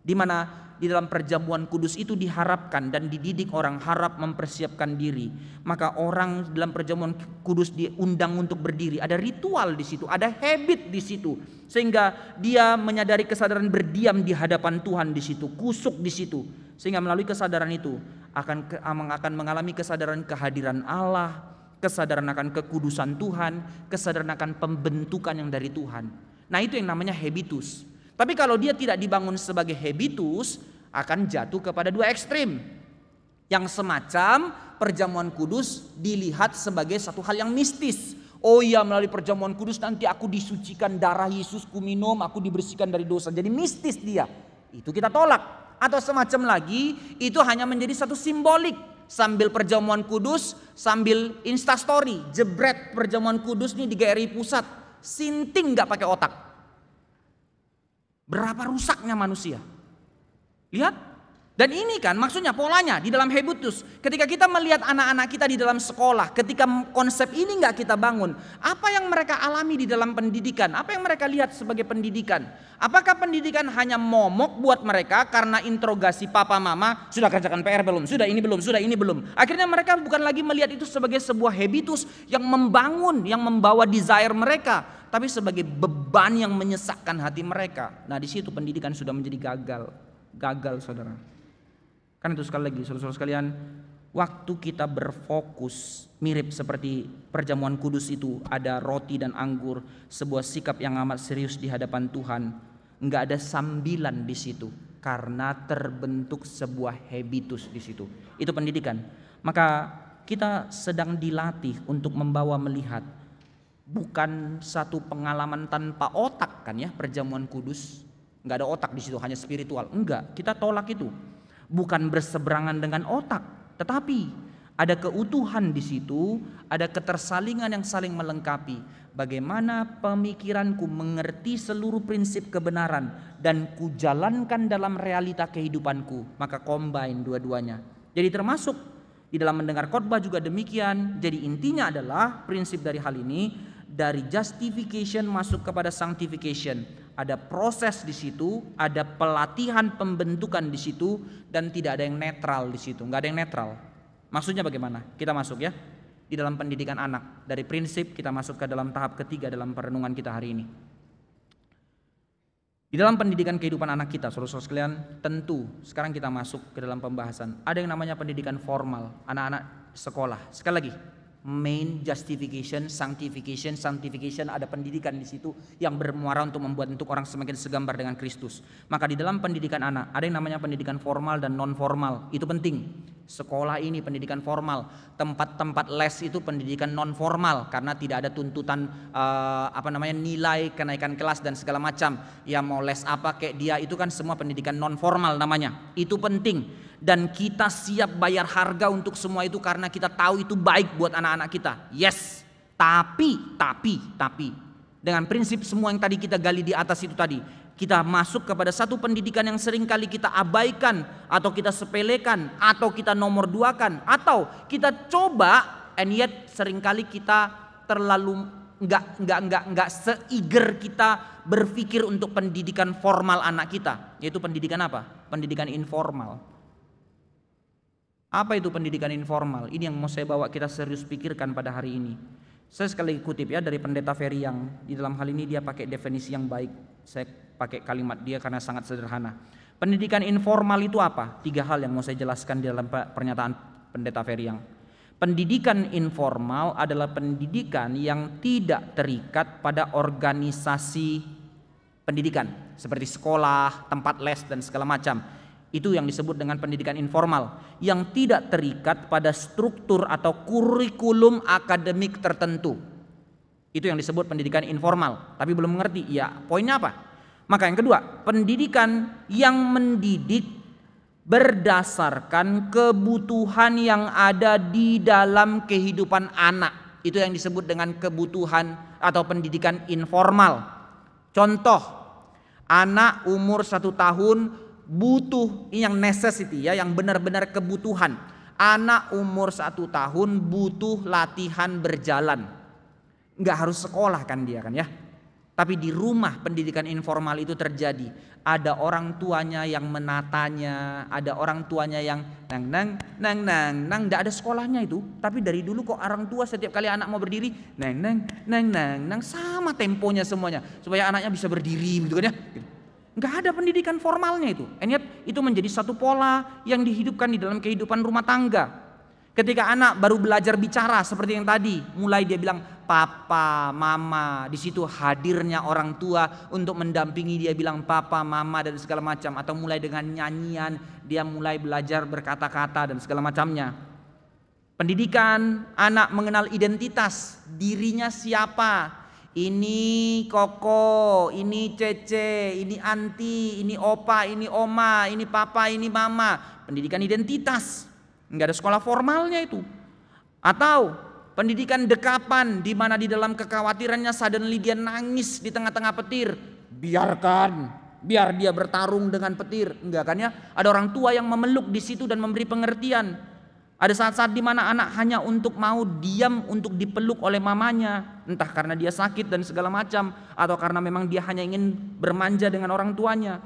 di mana di dalam perjamuan kudus itu diharapkan dan dididik orang harap mempersiapkan diri. Maka orang dalam perjamuan kudus diundang untuk berdiri, ada ritual di situ, ada habit di situ, sehingga dia menyadari kesadaran berdiam di hadapan Tuhan di situ, kusuk di situ, sehingga melalui kesadaran itu akan mengalami kesadaran kehadiran Allah, kesadaran akan kekudusan Tuhan, kesadaran akan pembentukan yang dari Tuhan. Nah, itu yang namanya habitus. Tapi kalau dia tidak dibangun sebagai habitus, akan jatuh kepada dua ekstrim. Yang semacam perjamuan kudus dilihat sebagai satu hal yang mistis. Oh iya, melalui perjamuan kudus nanti aku disucikan, darah Yesus ku minum, aku dibersihkan dari dosa. Jadi mistis dia. Itu kita tolak. Atau semacam lagi, itu hanya menjadi satu simbolik. Sambil perjamuan kudus, sambil instastory, jebret perjamuan kudus nih di GRI Pusat, sinting gak pakai otak. Berapa rusaknya manusia. Lihat. Dan ini kan maksudnya polanya di dalam habitus. Ketika kita melihat anak-anak kita di dalam sekolah, ketika konsep ini gak kita bangun, apa yang mereka alami di dalam pendidikan? Apa yang mereka lihat sebagai pendidikan? Apakah pendidikan hanya momok buat mereka karena interogasi papa mama, sudah kerjakan PR belum, sudah ini belum, sudah ini belum. Akhirnya mereka bukan lagi melihat itu sebagai sebuah habitus yang membangun, yang membawa desire mereka, tapi sebagai beban yang menyesakkan hati mereka. Nah, di situ pendidikan sudah menjadi gagal saudara. Kan itu sekali lagi saudara-saudara sekalian, waktu kita berfokus mirip seperti perjamuan kudus itu, ada roti dan anggur, sebuah sikap yang amat serius di hadapan Tuhan. Enggak ada sambilan di situ karena terbentuk sebuah habitus di situ. Itu pendidikan. Maka kita sedang dilatih untuk membawa melihat bukan satu pengalaman tanpa otak kan ya, perjamuan kudus. Enggak ada otak di situ, hanya spiritual. Enggak, kita tolak itu. Bukan berseberangan dengan otak, tetapi ada keutuhan di situ, ada ketersalingan yang saling melengkapi. Bagaimana pemikiranku mengerti seluruh prinsip kebenaran dan kujalankan dalam realita kehidupanku, maka combine dua-duanya. Jadi termasuk di dalam mendengar khotbah juga demikian. Jadi intinya adalah prinsip dari hal ini, dari justification masuk kepada sanctification. Ada proses di situ, ada pelatihan pembentukan di situ, dan tidak ada yang netral di situ. Nggak ada yang netral. Maksudnya bagaimana? Kita masuk ya di dalam pendidikan anak. Dari prinsip kita masuk ke dalam tahap ketiga dalam perenungan kita hari ini. Di dalam pendidikan kehidupan anak kita, saudara-saudara sekalian, tentu sekarang kita masuk ke dalam pembahasan. Ada yang namanya pendidikan formal, anak-anak sekolah. Sekali lagi, main justification, sanctification, ada pendidikan di situ yang bermuara untuk membuat orang semakin segambar dengan Kristus. Maka di dalam pendidikan anak ada yang namanya pendidikan formal dan non formal. Itu penting. Sekolah ini pendidikan formal, tempat-tempat les itu pendidikan non formal karena tidak ada tuntutan nilai kenaikan kelas dan segala macam. Ya mau les apa kayak dia, itu kan semua pendidikan non formal namanya. Itu penting. Dan kita siap bayar harga untuk semua itu karena kita tahu itu baik buat anak-anak kita. Yes, tapi dengan prinsip semua yang tadi kita gali di atas itu tadi, kita masuk kepada satu pendidikan yang sering kali kita abaikan atau kita sepelekan atau kita nomor duakan atau kita coba, and yet seringkali kita terlalu nggak seiger kita berpikir untuk pendidikan formal anak kita, yaitu pendidikan apa? Pendidikan informal. Apa itu pendidikan informal? Ini yang mau saya bawa kita serius pikirkan pada hari ini. Saya sekali kutip ya dari Pendeta Ferry yang di dalam hal ini dia pakai definisi yang baik. Saya pakai kalimat dia karena sangat sederhana. Pendidikan informal itu apa? 3 hal yang mau saya jelaskan di dalam pernyataan Pendeta Ferry yang. Pendidikan informal adalah pendidikan yang tidak terikat pada organisasi pendidikan seperti sekolah, tempat les dan segala macam. Itu yang disebut dengan pendidikan informal yang tidak terikat pada struktur atau kurikulum akademik tertentu. Itu yang disebut pendidikan informal. Tapi belum mengerti, ya poinnya apa? Maka yang kedua, pendidikan yang mendidik berdasarkan kebutuhan yang ada di dalam kehidupan anak. Itu yang disebut dengan kebutuhan atau pendidikan informal. Contoh, anak umur 1 tahun butuh, ini yang necessity ya, yang benar-benar kebutuhan. Anak umur 1 tahun butuh latihan berjalan. Nggak harus sekolah kan dia kan ya. Tapi di rumah pendidikan informal itu terjadi. Ada orang tuanya yang menatanya, ada orang tuanya yang nang, nggak ada sekolahnya itu. Tapi dari dulu kok orang tua setiap kali anak mau berdiri, nang, sama temponya semuanya. Supaya anaknya bisa berdiri gitu kan ya. Nggak ada pendidikan formalnya itu. Itu menjadi satu pola yang dihidupkan di dalam kehidupan rumah tangga. Ketika anak baru belajar bicara seperti yang tadi, mulai dia bilang papa, mama, di situ hadirnya orang tua untuk mendampingi dia bilang papa, mama dan segala macam, atau mulai dengan nyanyian dia mulai belajar berkata-kata dan segala macamnya. Pendidikan anak mengenal identitas, dirinya siapa. Ini Koko, ini Cece, ini Anti, ini Opa, ini Oma, ini Papa, ini Mama. Pendidikan identitas. Enggak ada sekolah formalnya itu. Atau pendidikan dekapan di mana di dalam kekhawatirannya suddenly dia nangis di tengah-tengah petir. Biarkan, biar dia bertarung dengan petir. Enggak kan ya? Ada orang tua yang memeluk di situ dan memberi pengertian. Ada saat-saat di mana anak hanya untuk mau diam untuk dipeluk oleh mamanya, entah karena dia sakit dan segala macam, atau karena memang dia hanya ingin bermanja dengan orang tuanya.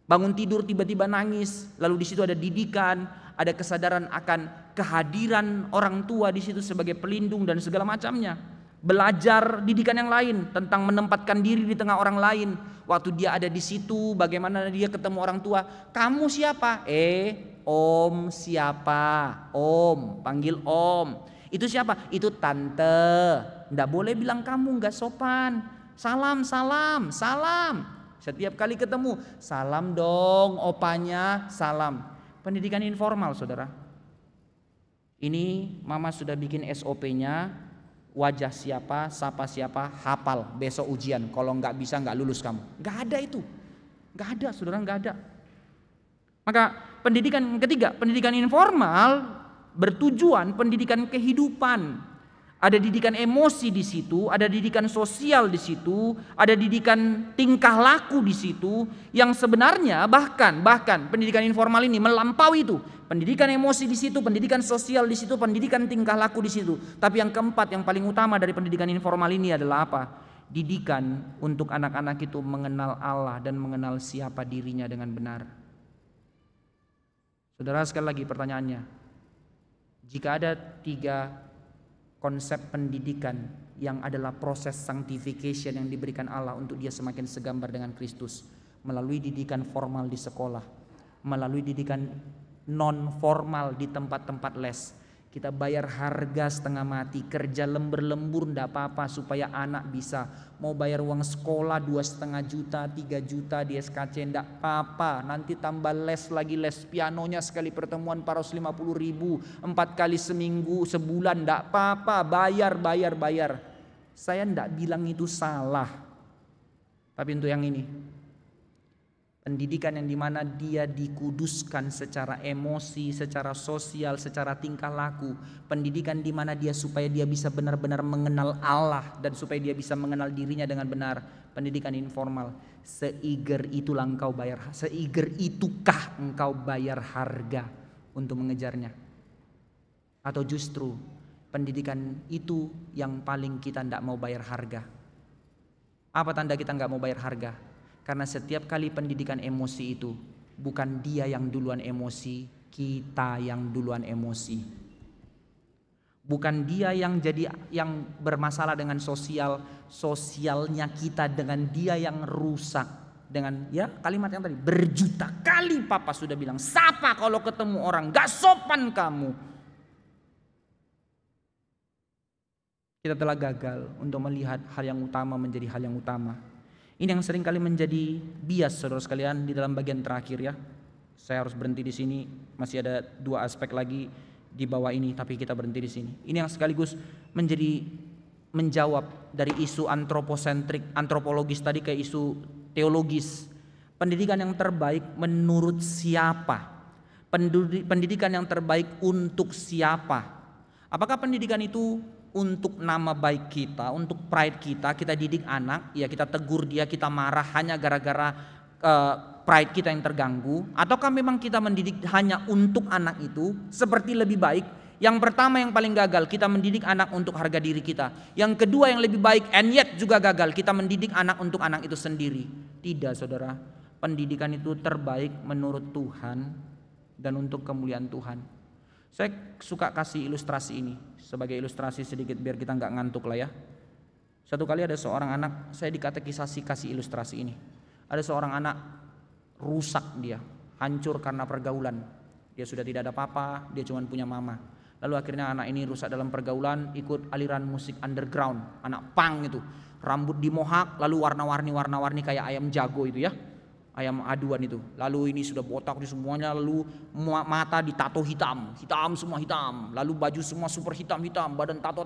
Bangun tidur tiba-tiba nangis, lalu di situ ada didikan, ada kesadaran akan kehadiran orang tua di situ sebagai pelindung dan segala macamnya. Belajar didikan yang lain tentang menempatkan diri di tengah orang lain. Waktu dia ada di situ, bagaimana dia ketemu orang tua. Kamu siapa? Om siapa? Om, panggil om. Itu siapa? Itu tante. Nggak boleh bilang kamu, nggak sopan. Salam, salam, salam. Setiap kali ketemu, salam dong opanya, salam. Pendidikan informal saudara. Ini mama sudah bikin SOP-nya. Wajah siapa, sapa siapa, hafal, besok ujian. Kalau nggak bisa nggak lulus kamu. Nggak ada itu, nggak ada, saudara, nggak ada. Maka pendidikan ketiga, pendidikan informal bertujuan pendidikan kehidupan. Ada didikan emosi di situ, ada didikan sosial di situ, ada didikan tingkah laku di situ, yang sebenarnya bahkan pendidikan informal ini melampaui itu. Pendidikan emosi di situ, pendidikan sosial di situ, pendidikan tingkah laku di situ. Tapi yang keempat, yang paling utama dari pendidikan informal ini adalah apa? Didikan untuk anak-anak itu mengenal Allah dan mengenal siapa dirinya dengan benar. Saudara, sekali lagi pertanyaannya, jika ada 3 konsep pendidikan yang adalah proses sanctification yang diberikan Allah untuk dia semakin segambar dengan Kristus, melalui didikan formal di sekolah, melalui didikan non formal di tempat-tempat les, kita bayar harga setengah mati, kerja lembur-lembur ndak apa-apa supaya anak bisa. Mau bayar uang sekolah 2,5 juta, 3 juta di SKC ndak apa-apa. Nanti tambah les lagi, les pianonya sekali pertemuan 450.000, 4 kali seminggu, sebulan ndak apa-apa. Bayar. Saya ndak bilang itu salah. Tapi untuk yang ini, pendidikan yang dimana dia dikuduskan secara emosi, secara sosial, secara tingkah laku. Pendidikan dimana dia supaya dia bisa benar-benar mengenal Allah dan supaya dia bisa mengenal dirinya dengan benar. Pendidikan informal. Seiger itukah engkau bayar harga untuk mengejarnya? Atau justru pendidikan itu yang paling kita tidak mau bayar harga? Apa tanda kita nggak mau bayar harga? Karena setiap kali pendidikan emosi itu, bukan dia yang duluan emosi, kita yang duluan emosi. Bukan dia yang bermasalah dengan sosialnya kita, dengan dia yang rusak. Dengan ya kalimat yang tadi, berjuta kali papa sudah bilang, sapa kalau ketemu orang, gak sopan kamu. Kita telah gagal untuk melihat hal yang utama menjadi hal yang utama. Ini yang sering kali menjadi bias, saudara sekalian, di dalam bagian terakhir ya. Saya harus berhenti di sini, masih ada 2 aspek lagi di bawah ini, tapi kita berhenti di sini. Ini yang sekaligus menjawab dari isu antropologis tadi ke isu teologis. Pendidikan yang terbaik menurut siapa? Pendidikan yang terbaik untuk siapa? Apakah pendidikan itu untuk nama baik kita, untuk pride kita didik anak, ya kita tegur dia, kita marah hanya gara-gara pride kita yang terganggu, ataukah memang kita mendidik hanya untuk anak itu seperti lebih baik? Yang pertama yang paling gagal, kita mendidik anak untuk harga diri kita. Yang kedua yang lebih baik and yet juga gagal, kita mendidik anak untuk anak itu sendiri. Tidak, saudara. Pendidikan itu terbaik menurut Tuhan dan untuk kemuliaan Tuhan. Saya suka kasih ilustrasi ini sebagai ilustrasi sedikit biar kita nggak ngantuk lah ya. Satu kali ada seorang anak, saya dikatekisasi kasih ilustrasi ini. Ada seorang anak rusak, dia hancur karena pergaulan. Dia sudah tidak ada papa, dia cuma punya mama. Lalu akhirnya anak ini rusak dalam pergaulan, ikut aliran musik underground, anak punk itu. Rambut dimohak, lalu warna-warni kayak ayam jago itu ya, ayam aduan itu. Lalu ini sudah botak di semuanya, lalu mata ditato hitam semua hitam. Lalu baju semua super hitam, badan tato.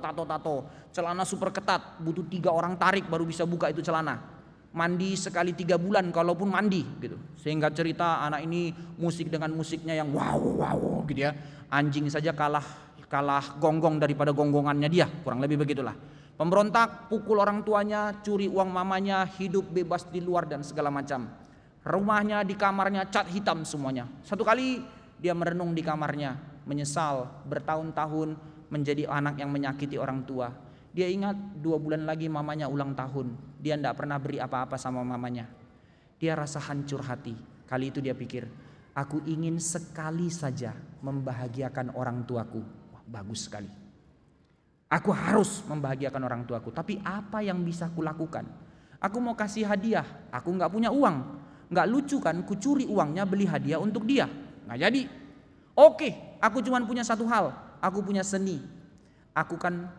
Celana super ketat, butuh 3 orang tarik baru bisa buka itu celana. Mandi sekali 3 bulan kalaupun mandi gitu. Sehingga cerita anak ini musik dengan musiknya yang wow gitu ya. Anjing saja kalah gonggong daripada gonggongannya dia, kurang lebih begitulah. Pemberontak, pukul orang tuanya, curi uang mamanya, hidup bebas di luar dan segala macam. Rumahnya di kamarnya cat hitam semuanya. Satu kali dia merenung di kamarnya, menyesal bertahun-tahun menjadi anak yang menyakiti orang tua. Dia ingat 2 bulan lagi mamanya ulang tahun. Dia tidak pernah beri apa-apa sama mamanya. Dia rasa hancur hati. Kali itu dia pikir, aku ingin sekali saja membahagiakan orang tuaku. Wah, bagus sekali. Aku harus membahagiakan orang tuaku. Tapi apa yang bisa kulakukan? Aku mau kasih hadiah. Aku gak punya uang. Gak lucu kan, kucuri uangnya beli hadiah untuk dia. Gak jadi. Oke, aku cuma punya satu hal. Aku punya seni. Aku kan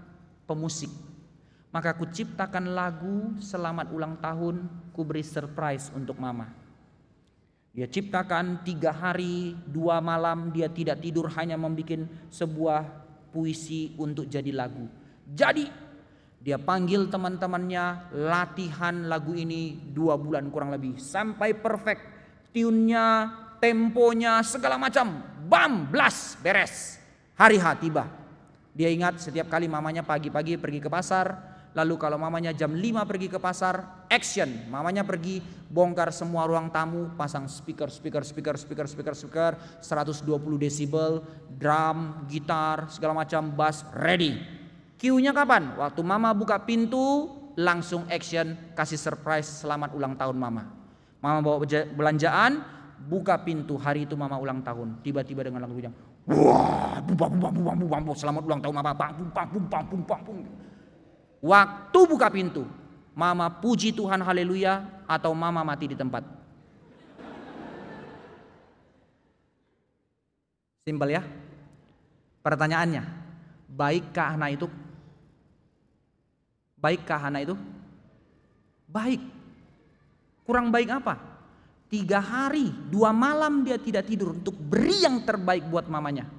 pemusik. Maka ku ciptakan lagu selamat ulang tahun, ku beri surprise untuk mama. Dia ciptakan 3 hari 2 malam dia tidak tidur hanya membuat sebuah puisi untuk jadi lagu. Jadi dia panggil teman-temannya, latihan lagu ini 2 bulan kurang lebih sampai perfect. Tune-nya, temponya, segala macam. Bam, blast, beres. Hari H tiba. Dia ingat setiap kali mamanya pagi-pagi pergi ke pasar. Lalu kalau mamanya jam 5 pergi ke pasar, action. Mamanya pergi bongkar semua ruang tamu, pasang speaker 120 desibel, drum, gitar, segala macam, bass, ready. Cue-nya kapan? Waktu mama buka pintu, langsung action, kasih surprise selamat ulang tahun mama. Mama bawa belanjaan, buka pintu, hari itu mama ulang tahun. Tiba-tiba dengan lagu yang wah, bum, selamat ulang tahun mama, bum. Waktu buka pintu, mama puji Tuhan haleluya atau mama mati di tempat. Simpel ya. Pertanyaannya, baikkah anak itu? Baikkah anak itu? Baik. Kurang baik apa? 3 hari 2 malam dia tidak tidur untuk beri yang terbaik buat mamanya.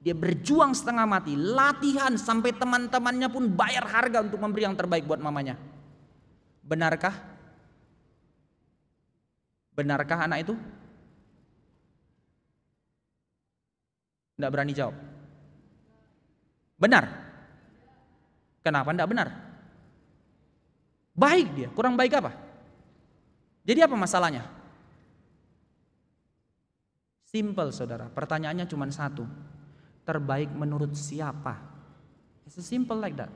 Dia berjuang setengah mati, latihan sampai teman-temannya pun bayar harga untuk memberi yang terbaik buat mamanya. Benarkah? Benarkah anak itu? Tidak berani jawab. Benar. Kenapa tidak benar? Baik dia, kurang baik apa? Jadi apa masalahnya? Simple saudara, pertanyaannya cuma satu. Terbaik menurut siapa? It's simple like that.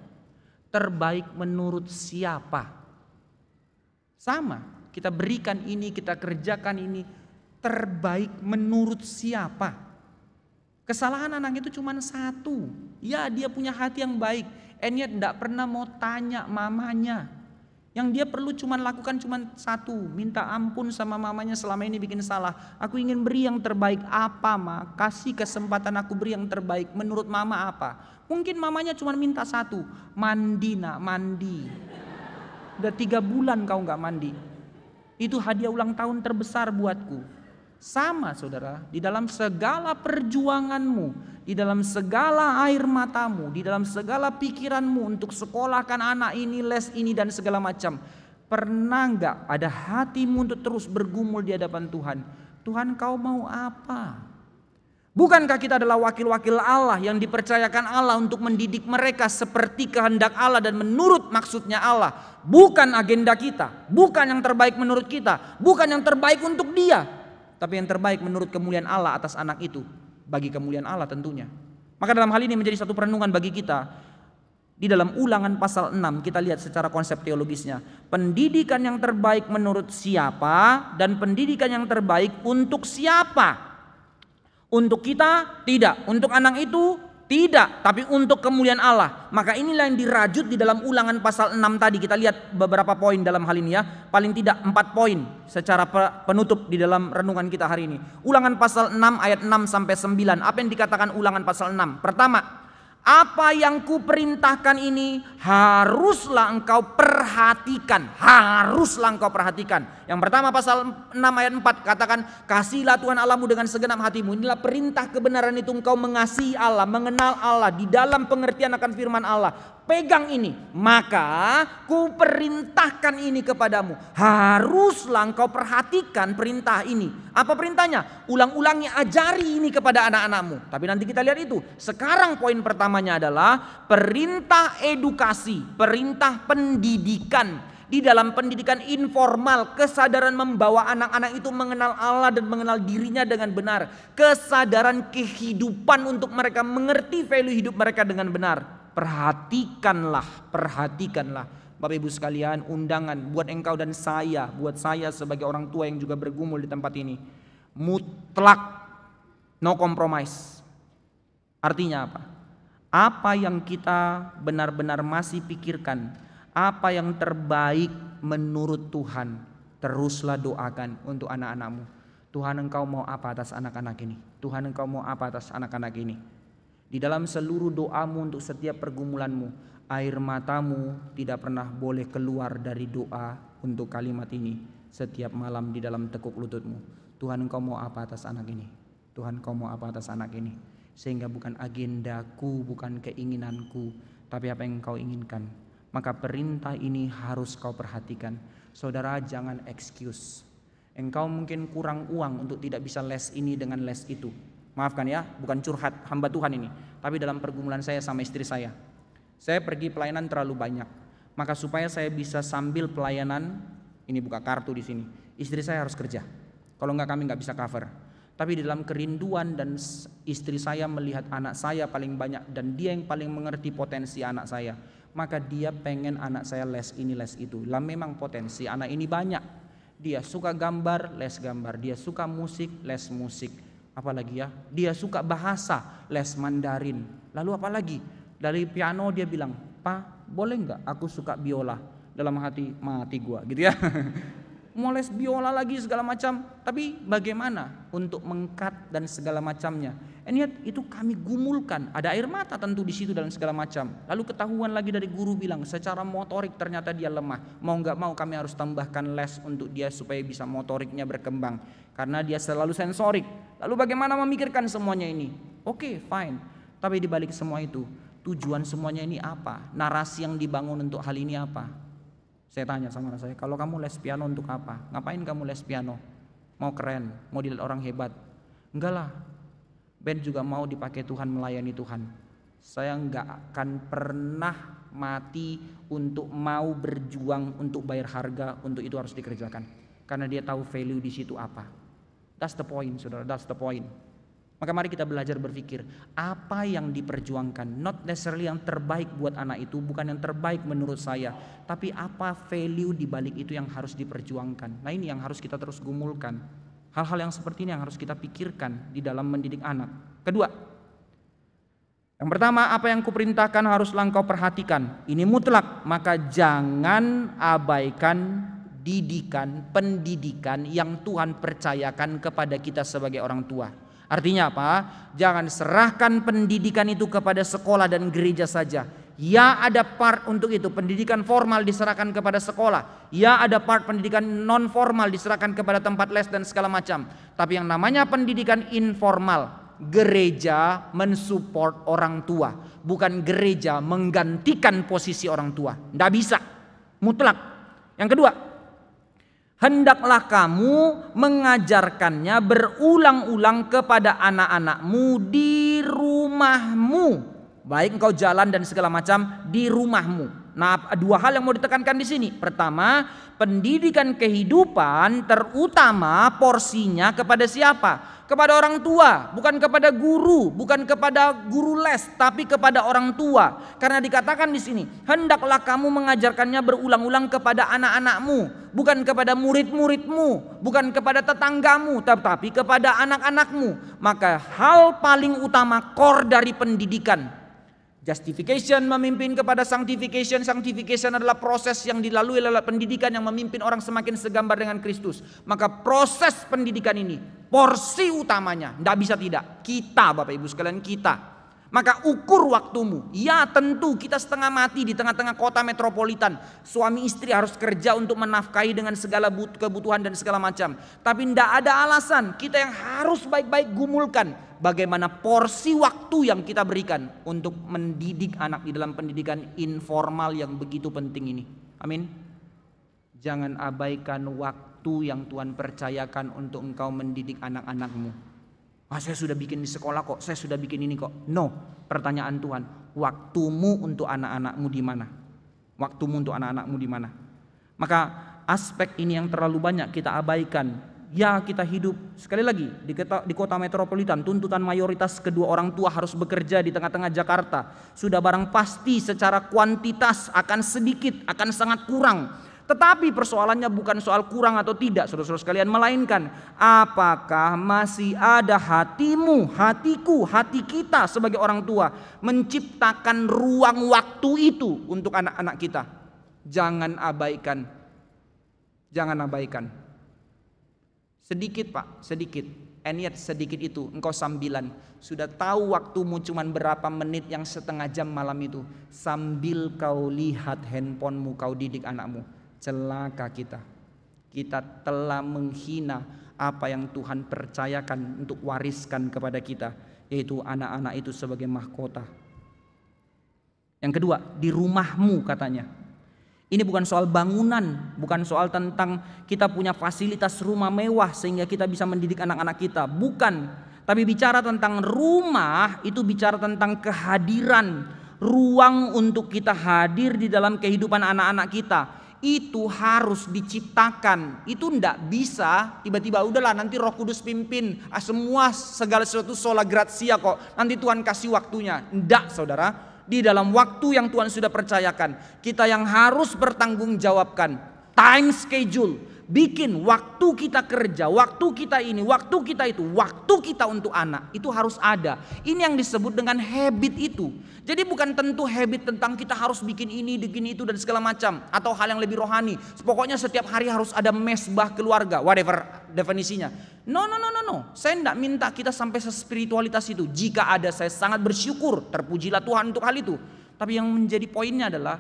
Terbaik menurut siapa? Sama, kita berikan ini, kita kerjakan ini. Terbaik menurut siapa? Kesalahan anak itu cuma satu. Ya, dia punya hati yang baik. And yet tidak pernah mau tanya mamanya. Yang dia perlu cuma lakukan cuma satu. Minta ampun sama mamanya selama ini bikin salah. Aku ingin beri yang terbaik. Apa, Ma? Kasih kesempatan aku beri yang terbaik. Menurut mama apa? Mungkin mamanya cuma minta satu. Mandi, nak, mandi. Udah 3 bulan kau gak mandi. Itu hadiah ulang tahun terbesar buatku. Sama saudara, di dalam segala perjuanganmu, di dalam segala air matamu, di dalam segala pikiranmu untuk sekolahkan anak ini, les ini dan segala macam. Pernah gak ada hatimu untuk terus bergumul di hadapan Tuhan? Tuhan, kau mau apa? Bukankah kita adalah wakil-wakil Allah yang dipercayakan Allah untuk mendidik mereka seperti kehendak Allah dan menurut maksudnya Allah? Bukan agenda kita, bukan yang terbaik menurut kita, bukan yang terbaik untuk dia, tapi yang terbaik menurut kemuliaan Allah atas anak itu, bagi kemuliaan Allah tentunya. Maka dalam hal ini menjadi satu perenungan bagi kita. Di dalam Ulangan pasal 6 kita lihat secara konsep teologisnya. Pendidikan yang terbaik menurut siapa dan pendidikan yang terbaik untuk siapa? Untuk kita tidak, untuk anak itu tidak, tapi untuk kemuliaan Allah. Maka inilah yang dirajut di dalam Ulangan pasal 6 tadi. Kita lihat beberapa poin dalam hal ini ya. Paling tidak 4 poin secara penutup di dalam renungan kita hari ini. Ulangan pasal 6 ayat 6 sampai 9. Apa yang dikatakan Ulangan pasal 6? Pertama, apa yang kuperintahkan ini haruslah engkau perhatikan. Haruslah engkau perhatikan. Yang pertama pasal 6 ayat 4 katakan, kasihlah Tuhan Allahmu dengan segenap hatimu. Inilah perintah kebenaran itu, engkau mengasihi Allah, mengenal Allah di dalam pengertian akan firman Allah. Pegang ini, maka kuperintahkan ini kepadamu. Haruslah engkau perhatikan perintah ini. Apa perintahnya? Ulang-ulangi, ajari ini kepada anak-anakmu. Tapi nanti kita lihat itu. Sekarang poin pertamanya adalah perintah edukasi, perintah pendidikan. Di dalam pendidikan informal, kesadaran membawa anak-anak itu mengenal Allah dan mengenal dirinya dengan benar. Kesadaran kehidupan untuk mereka mengerti value hidup mereka dengan benar. Perhatikanlah, perhatikanlah. Bapak Ibu sekalian, undangan buat engkau dan saya, buat saya sebagai orang tua yang juga bergumul di tempat ini. Mutlak, no compromise. Artinya apa? Apa yang kita benar-benar masih pikirkan, apa yang terbaik menurut Tuhan, teruslah doakan untuk anak-anakmu. Tuhan, engkau mau apa atas anak-anak ini? Tuhan, engkau mau apa atas anak-anak ini? Di dalam seluruh doamu untuk setiap pergumulanmu, air matamu tidak pernah boleh keluar dari doa untuk kalimat ini setiap malam di dalam tekuk lututmu. Tuhan, engkau mau apa atas anak ini? Tuhan, engkau mau apa atas anak ini? Sehingga bukan agendaku, bukan keinginanku, tapi apa yang engkau inginkan. Maka perintah ini harus kau perhatikan. Saudara, jangan excuse. Engkau mungkin kurang uang untuk tidak bisa les ini dengan les itu. Maafkan ya, bukan curhat, hamba Tuhan ini. Tapi dalam pergumulan saya sama istri saya pergi pelayanan terlalu banyak. Maka supaya saya bisa sambil pelayanan, ini buka kartu di sini, istri saya harus kerja. Kalau enggak kami enggak bisa cover. Tapi di dalam kerinduan dan istri saya melihat anak saya paling banyak dan dia yang paling mengerti potensi anak saya, maka dia pengen anak saya les ini les itu. Lah memang potensi anak ini banyak. Dia suka gambar, les gambar. Dia suka musik, les musik. Apalagi ya, dia suka bahasa, les Mandarin. Lalu apalagi? Dari piano dia bilang, "Pa, boleh nggak aku suka biola?" Dalam hati, mati gua gitu ya. Mau les biola lagi segala macam. Tapi bagaimana untuk mengkat dan segala macamnya? Itu kami gumulkan. Ada air mata tentu di situ dan segala macam. Lalu ketahuan lagi dari guru bilang, secara motorik ternyata dia lemah. Mau nggak mau kami harus tambahkan les untuk dia supaya bisa motoriknya berkembang. Karena dia selalu sensorik. Lalu bagaimana memikirkan semuanya ini? Oke, fine. Tapi di balik semua itu, tujuan semuanya ini apa? Narasi yang dibangun untuk hal ini apa? Saya tanya sama anak saya, kalau kamu les piano untuk apa? Ngapain kamu les piano? Mau keren? Mau dilihat orang hebat? Enggak lah. Band juga mau dipakai Tuhan, melayani Tuhan. Saya enggak akan pernah mati untuk mau berjuang untuk bayar harga, untuk itu harus dikerjakan. Karena dia tahu value di situ apa. That's the point, saudara. That's the point. Maka mari kita belajar berpikir, apa yang diperjuangkan? Not necessarily yang terbaik buat anak itu, bukan yang terbaik menurut saya, tapi apa value di balik itu yang harus diperjuangkan. Nah ini yang harus kita terus gumulkan. Hal-hal yang seperti ini yang harus kita pikirkan di dalam mendidik anak. Kedua, Yang pertama, apa yang kuperintahkan haruslah engkau perhatikan. Ini mutlak, maka jangan abaikan pendidikan yang Tuhan percayakan kepada kita sebagai orang tua. Artinya apa? Jangan serahkan pendidikan itu kepada sekolah dan gereja saja. Ya, ada part untuk itu, pendidikan formal diserahkan kepada sekolah. Ya, ada part pendidikan non formal diserahkan kepada tempat les dan segala macam. Tapi yang namanya pendidikan informal, gereja mensupport orang tua, bukan gereja menggantikan posisi orang tua. Tidak bisa, mutlak. Yang kedua, hendaklah kamu mengajarkannya berulang-ulang kepada anak-anakmu di rumahmu. Baik engkau jalan dan segala macam di rumahmu. Nah, dua hal yang mau ditekankan di sini. Pertama, pendidikan kehidupan terutama porsinya kepada siapa? Kepada orang tua, bukan kepada guru, bukan kepada guru les, tapi kepada orang tua. Karena dikatakan di sini, hendaklah kamu mengajarkannya berulang-ulang kepada anak-anakmu, bukan kepada murid-muridmu, bukan kepada tetanggamu, tetapi kepada anak-anakmu. Maka hal paling utama core dari pendidikan, justification memimpin kepada sanctification. Sanctification adalah proses yang dilalui oleh pendidikan yang memimpin orang semakin segambar dengan Kristus. Maka proses pendidikan ini, porsi utamanya, tidak bisa tidak, kita Bapak Ibu sekalian, kita. Maka ukur waktumu. Ya tentu kita setengah mati di tengah-tengah kota metropolitan. Suami istri harus kerja untuk menafkahi dengan segala kebutuhan dan segala macam. Tapi tidak ada alasan, kita yang harus baik-baik gumulkan bagaimana porsi waktu yang kita berikan untuk mendidik anak di dalam pendidikan informal yang begitu penting ini. Amin. Jangan abaikan waktu yang Tuhan percayakan untuk engkau mendidik anak-anakmu. Saya sudah bikin di sekolah kok, saya sudah bikin ini kok. No, pertanyaan Tuhan, waktumu untuk anak-anakmu di mana? Waktumu untuk anak-anakmu di mana? Maka aspek ini yang terlalu banyak kita abaikan. Ya, kita hidup sekali lagi di kota metropolitan, tuntutan mayoritas kedua orang tua harus bekerja di tengah-tengah Jakarta. Sudah barang pasti secara kuantitas akan sedikit, akan sangat kurang. Tetapi persoalannya bukan soal kurang atau tidak, saudara-saudara sekalian, melainkan apakah masih ada hatimu, hatiku, hati kita sebagai orang tua menciptakan ruang waktu itu untuk anak-anak kita. Jangan abaikan. Jangan abaikan. Sedikit Pak, sedikit. And yet sedikit itu engkau sambilan. Sudah tahu waktumu cuma berapa menit yang setengah jam malam itu. Sambil kau lihat handphonemu, kau didik anakmu. Celaka kita. Kita telah menghina apa yang Tuhan percayakan untuk wariskan kepada kita, yaitu anak-anak itu sebagai mahkota. Yang kedua, di rumahmu katanya. Ini bukan soal bangunan, bukan soal tentang kita punya fasilitas rumah mewah sehingga kita bisa mendidik anak-anak kita, bukan. Tapi bicara tentang rumah itu bicara tentang kehadiran, ruang untuk kita hadir di dalam kehidupan anak-anak kita. Itu harus diciptakan. Itu ndak bisa tiba-tiba udahlah nanti Roh Kudus pimpin, semua segala sesuatu sola gratia kok, nanti Tuhan kasih waktunya. Ndak saudara, di dalam waktu yang Tuhan sudah percayakan, kita yang harus bertanggung jawabkan. Time schedule, bikin waktu kita kerja, waktu kita ini, waktu kita itu, waktu kita untuk anak, itu harus ada. Ini yang disebut dengan habit itu. Jadi bukan tentu habit tentang kita harus bikin ini, bikin itu dan segala macam, atau hal yang lebih rohani. Pokoknya setiap hari harus ada mesbah keluarga, whatever definisinya. No. Saya tidak minta kita sampai sespiritualitas itu. Jika ada, saya sangat bersyukur, terpujilah Tuhan untuk hal itu. Tapi yang menjadi poinnya adalah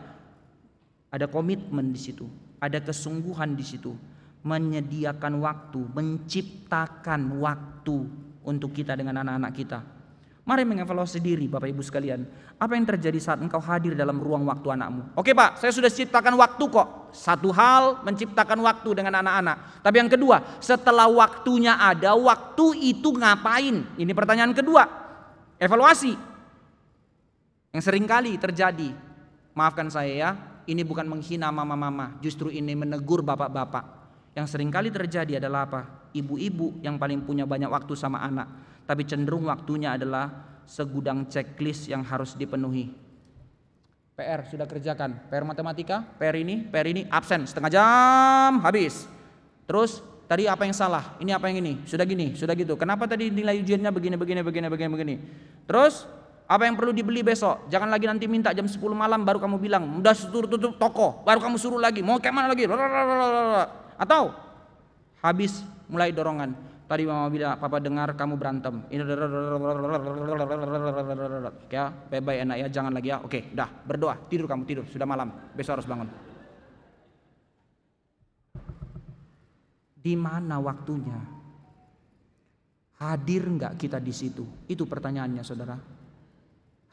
ada komitmen di situ, ada kesungguhan di situ, menyediakan waktu, menciptakan waktu untuk kita dengan anak-anak kita. Mari mengevaluasi diri Bapak Ibu sekalian. Apa yang terjadi saat engkau hadir dalam ruang waktu anakmu? Oke Pak, saya sudah ciptakan waktu kok. Satu hal menciptakan waktu dengan anak-anak. Tapi yang kedua, setelah waktunya ada, waktu itu ngapain? Ini pertanyaan kedua. Evaluasi. Yang seringkali terjadi, maafkan saya ya, ini bukan menghina mama-mama, justru ini menegur bapak-bapak. Yang seringkali terjadi adalah apa? Ibu-ibu yang paling punya banyak waktu sama anak, tapi cenderung waktunya adalah segudang checklist yang harus dipenuhi. PR sudah kerjakan, PR matematika, PR ini, absen setengah jam habis. Terus tadi apa yang salah? Ini apa yang ini? Sudah gini, sudah gitu. Kenapa tadi nilai ujiannya begini. Terus Apa yang perlu dibeli besok? Jangan lagi nanti minta jam 10 malam baru kamu bilang, udah suruh tutup toko, baru kamu suruh lagi, mau kayak mana lagi? Atau habis mulai dorongan. Tadi mama bilang, papa dengar kamu berantem. Ya, bye-bye enak ya, jangan lagi ya. Oke, dah, berdoa, tidur kamu, tidur, sudah malam, besok harus bangun. Di mana waktunya? Hadir enggak kita di situ? Itu pertanyaannya, saudara.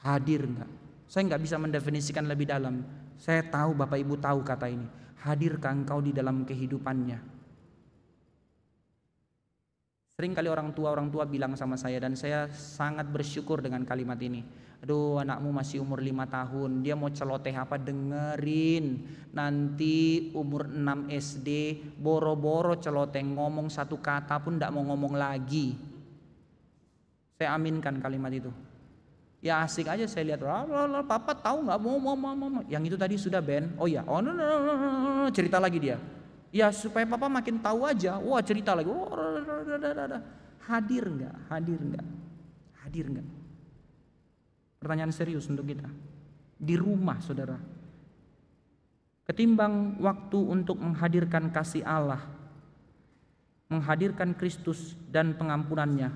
Hadir enggak? Saya enggak bisa mendefinisikan lebih dalam. Saya tahu Bapak Ibu tahu kata ini. Hadirkah engkau di dalam kehidupannya? Sering kali orang tua bilang sama saya, dan saya sangat bersyukur dengan kalimat ini. Aduh, anakmu masih umur 5 tahun, dia mau celoteh apa dengerin. Nanti umur 6 SD boro-boro celoteh, ngomong satu kata pun tidak mau ngomong lagi. Saya aminkan kalimat itu. Ya asik aja saya lihat, papa tahu nggak mau. Yang itu tadi sudah Ben. Oh ya, oh no, cerita lagi dia. Ya supaya papa makin tahu aja. Wah cerita lagi. Hadir nggak? Pertanyaan serius untuk kita. Di rumah, saudara. Ketimbang waktu untuk menghadirkan kasih Allah, menghadirkan Kristus dan pengampunannya,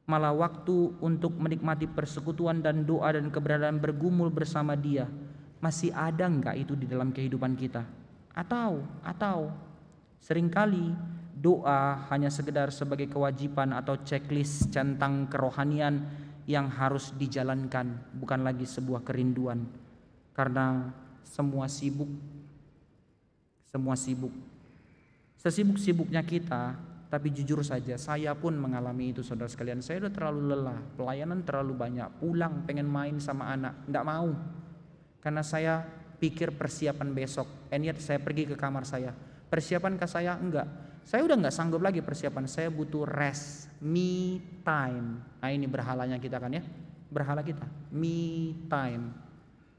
malah waktu untuk menikmati persekutuan dan doa dan keberadaan bergumul bersama Dia, masih ada nggak itu di dalam kehidupan kita? Atau seringkali doa hanya sekedar sebagai kewajiban atau checklist centang kerohanian yang harus dijalankan, bukan lagi sebuah kerinduan. Karena semua sibuk. Sesibuk-sibuknya kita, tapi jujur saja saya pun mengalami itu, saudara sekalian. Saya udah terlalu lelah, pelayanan terlalu banyak, pulang pengen main sama anak, enggak mau. Karena saya pikir persiapan besok, yet saya pergi ke kamar saya. Persiapankah saya? Enggak. Saya udah enggak sanggup lagi persiapan, saya butuh rest, me time. Nah ini berhalanya kita kan ya, berhala kita, me time.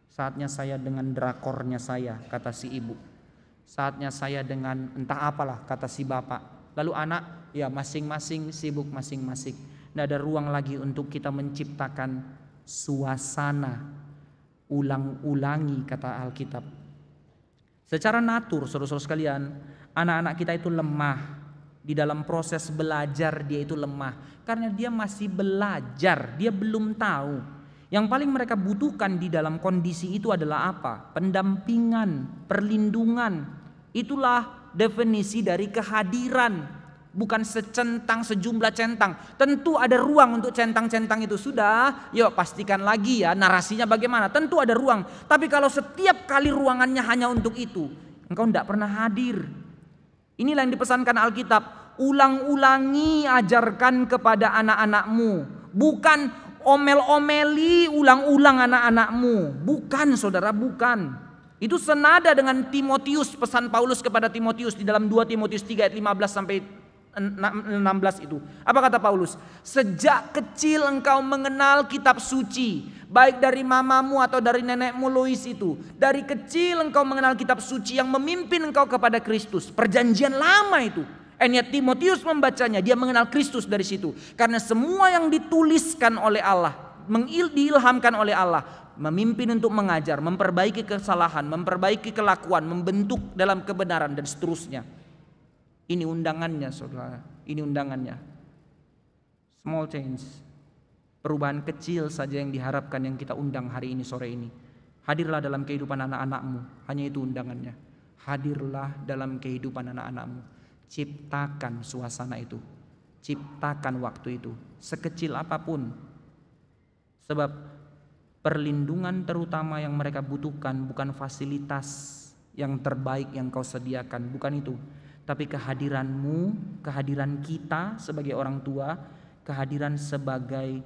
Saatnya saya dengan drakornya saya, kata si ibu. Saatnya saya dengan entah apalah, kata si bapak. Lalu anak, ya masing-masing sibuk masing-masing. Nggak ada ruang lagi untuk kita menciptakan suasana. Ulang-ulangi, kata Alkitab. Secara natur, saudara-saudara sekalian, anak-anak kita itu lemah. Di dalam proses belajar dia itu lemah. Karena dia masih belajar, dia belum tahu. Yang paling mereka butuhkan di dalam kondisi itu adalah apa? Pendampingan, perlindungan. Itulah definisi dari kehadiran. Bukan sejumlah centang. Tentu ada ruang untuk centang-centang itu. Sudah, yuk pastikan lagi ya narasinya bagaimana. Tentu ada ruang. Tapi kalau setiap kali ruangannya hanya untuk itu, engkau tidak pernah hadir. Inilah yang dipesankan Alkitab. Ulang-ulangi ajarkan kepada anak-anakmu. Bukan omel-omeli ulang-ulang anak-anakmu. Bukan, saudara, bukan. Itu senada dengan Timotius, pesan Paulus kepada Timotius di dalam 2 Timotius 3 ayat 15 sampai 16 itu. Apa kata Paulus? Sejak kecil engkau mengenal kitab suci, baik dari mamamu atau dari nenekmu Lois itu. Dari kecil engkau mengenal kitab suci yang memimpin engkau kepada Kristus. Perjanjian lama itu. Timotius membacanya, dia mengenal Kristus dari situ. Karena semua yang dituliskan oleh Allah, diilhamkan oleh Allah, memimpin untuk mengajar, memperbaiki kesalahan, memperbaiki kelakuan, membentuk dalam kebenaran dan seterusnya. Ini undangannya, saudara. Ini undangannya. Small change. Perubahan kecil saja yang diharapkan, yang kita undang hari ini, sore ini. Hadirlah dalam kehidupan anak-anakmu. Hanya itu undangannya. Hadirlah dalam kehidupan anak-anakmu. Ciptakan suasana itu. Ciptakan waktu itu. Sekecil apapun. Sebab perlindungan terutama yang mereka butuhkan bukan fasilitas yang terbaik yang kau sediakan. Bukan itu. Tapi kehadiranmu, kehadiran kita sebagai orang tua, kehadiran sebagai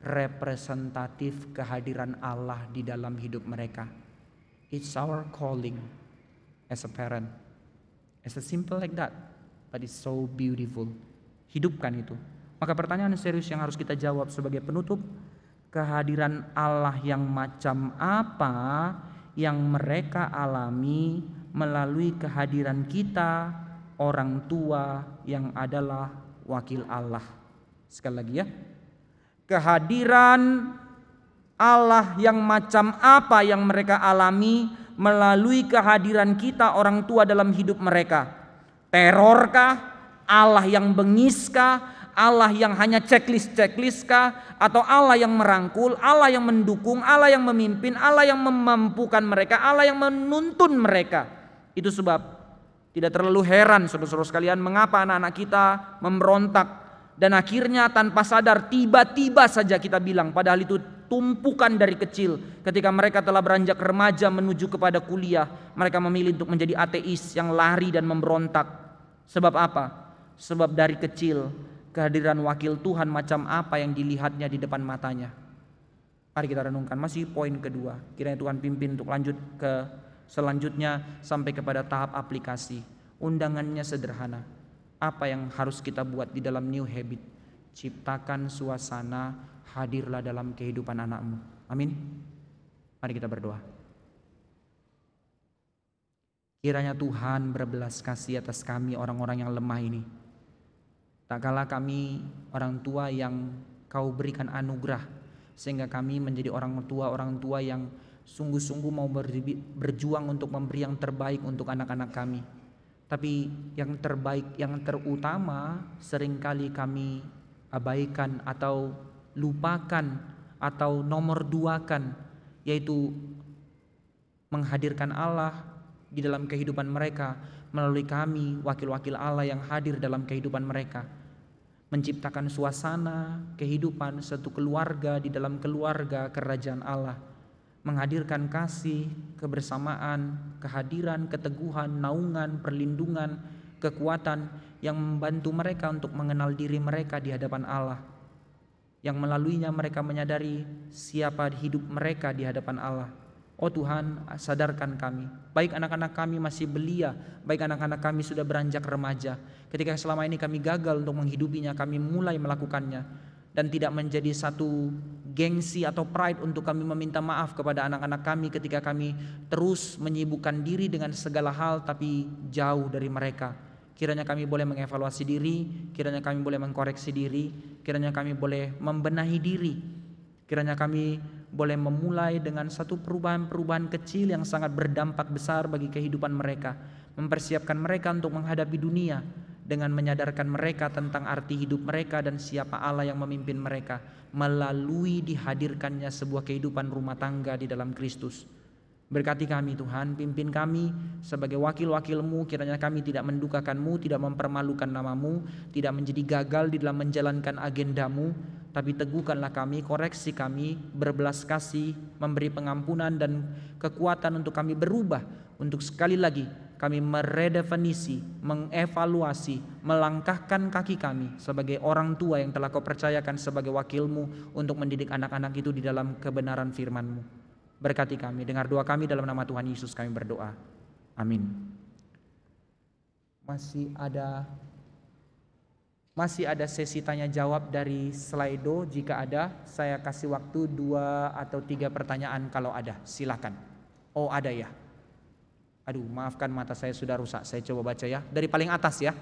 representatif kehadiran Allah di dalam hidup mereka. It's our calling as a parent. It's as simple like that, but it's so beautiful. Hidupkan itu. Maka pertanyaan serius yang harus kita jawab sebagai penutup, kehadiran Allah yang macam apa yang mereka alami melalui kehadiran kita, orang tua yang adalah wakil Allah. Sekali lagi ya, kehadiran Allah yang macam apa yang mereka alami melalui kehadiran kita orang tua dalam hidup mereka? Terorkah? Allah yang bengiskah? Allah yang hanya checklist kah? Atau Allah yang merangkul, Allah yang mendukung, Allah yang memimpin, Allah yang memampukan mereka, Allah yang menuntun mereka? Itu sebab tidak terlalu heran saudara-saudara sekalian mengapa anak-anak kita memberontak dan akhirnya tanpa sadar tiba-tiba saja kita bilang, padahal itu tumpukan dari kecil. Ketika mereka telah beranjak remaja menuju kepada kuliah, mereka memilih untuk menjadi ateis yang lari dan memberontak. Sebab apa? Sebab dari kecil kehadiran wakil Tuhan macam apa yang dilihatnya di depan matanya. Mari kita renungkan, masih poin kedua. Kiranya Tuhan pimpin untuk lanjut ke selanjutnya sampai kepada tahap aplikasi. Undangannya sederhana. Apa yang harus kita buat di dalam new habit? Ciptakan suasana, hadirlah dalam kehidupan anakmu. Amin. Mari kita berdoa. Kiranya Tuhan berbelas kasih atas kami orang-orang yang lemah ini. Tak kalah kami orang tua yang Kau berikan anugerah, sehingga kami menjadi orang tua yang sungguh-sungguh mau berjuang untuk memberi yang terbaik untuk anak-anak kami. Tapi yang terbaik, yang terutama seringkali kami abaikan atau lupakan atau nomor duakan, yaitu menghadirkan Allah di dalam kehidupan mereka melalui kami, wakil-wakil Allah yang hadir dalam kehidupan mereka. Menciptakan suasana kehidupan satu keluarga di dalam keluarga kerajaan Allah, menghadirkan kasih, kebersamaan, kehadiran, keteguhan, naungan, perlindungan, kekuatan yang membantu mereka untuk mengenal diri mereka di hadapan Allah, yang melaluinya mereka menyadari siapa hidup mereka di hadapan Allah. Oh Tuhan, sadarkan kami, baik anak-anak kami masih belia, baik anak-anak kami sudah beranjak remaja, ketika selama ini kami gagal untuk menghidupinya, kami mulai melakukannya, dan tidak menjadi satu gengsi atau pride untuk kami meminta maaf kepada anak-anak kami ketika kami terus menyibukkan diri dengan segala hal tapi jauh dari mereka. Kiranya kami boleh mengevaluasi diri, kiranya kami boleh mengkoreksi diri, kiranya kami boleh membenahi diri, kiranya kami boleh memulai dengan satu perubahan-perubahan kecil yang sangat berdampak besar bagi kehidupan mereka, mempersiapkan mereka untuk menghadapi dunia dengan menyadarkan mereka tentang arti hidup mereka dan siapa Allah yang memimpin mereka melalui dihadirkannya sebuah kehidupan rumah tangga di dalam Kristus. Berkati kami Tuhan, pimpin kami sebagai wakil-wakil-Mu, kiranya kami tidak mendukakan-Mu, tidak mempermalukan nama-Mu, tidak menjadi gagal di dalam menjalankan agenda-Mu, tapi teguhkanlah kami, koreksi kami, berbelas kasih, memberi pengampunan dan kekuatan untuk kami berubah, untuk sekali lagi kami meredefinisi, mengevaluasi, melangkahkan kaki kami sebagai orang tua yang telah Kau percayakan sebagai wakil-Mu untuk mendidik anak-anak itu di dalam kebenaran firman-Mu. Berkati kami, dengar doa kami dalam nama Tuhan Yesus kami berdoa. Amin. Masih ada sesi tanya jawab dari Slido. Jika ada, saya kasih waktu 2 atau 3 pertanyaan kalau ada. Silakan. Oh ada ya. Aduh maafkan mata saya sudah rusak. Saya coba baca ya. Dari paling atas ya.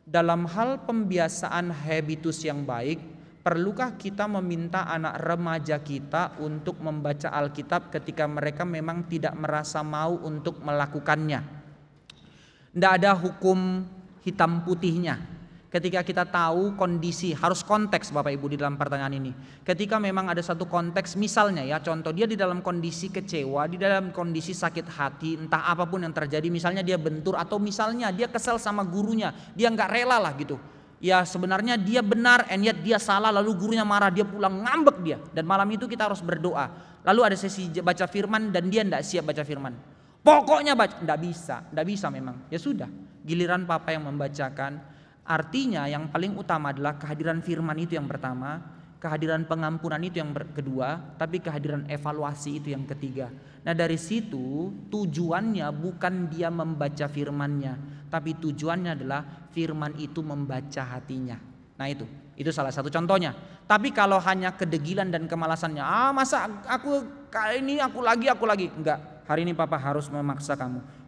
Dalam hal pembiasaan habitus yang baik, perlukah kita meminta anak remaja kita untuk membaca Alkitab ketika mereka memang tidak merasa mau untuk melakukannya? Tidak ada hukum hitam putihnya. Ketika kita tahu kondisi, harus konteks Bapak Ibu di dalam pertanyaan ini. Ketika memang ada satu konteks, misalnya ya contoh, dia di dalam kondisi kecewa, di dalam kondisi sakit hati, entah apapun yang terjadi, misalnya dia bentur atau misalnya dia kesel sama gurunya, dia nggak rela lah gitu. Ya sebenarnya dia benar and yet dia salah, lalu gurunya marah, dia pulang ngambek dia. Dan malam itu kita harus berdoa. Lalu ada sesi baca firman dan dia tidak siap baca firman. Pokoknya baca, tidak bisa memang. Ya sudah, giliran Papa yang membacakan. Artinya yang paling utama adalah kehadiran firman itu yang pertama, kehadiran pengampunan itu yang kedua, tapi kehadiran evaluasi itu yang ketiga. Nah dari situ tujuannya bukan dia membaca firmannya, tapi tujuannya adalah firman itu membaca hatinya. Nah itu salah satu contohnya. Tapi kalau hanya kedegilan dan kemalasannya, masa aku kali ini aku lagi, enggak. Hari ini Papa harus memaksa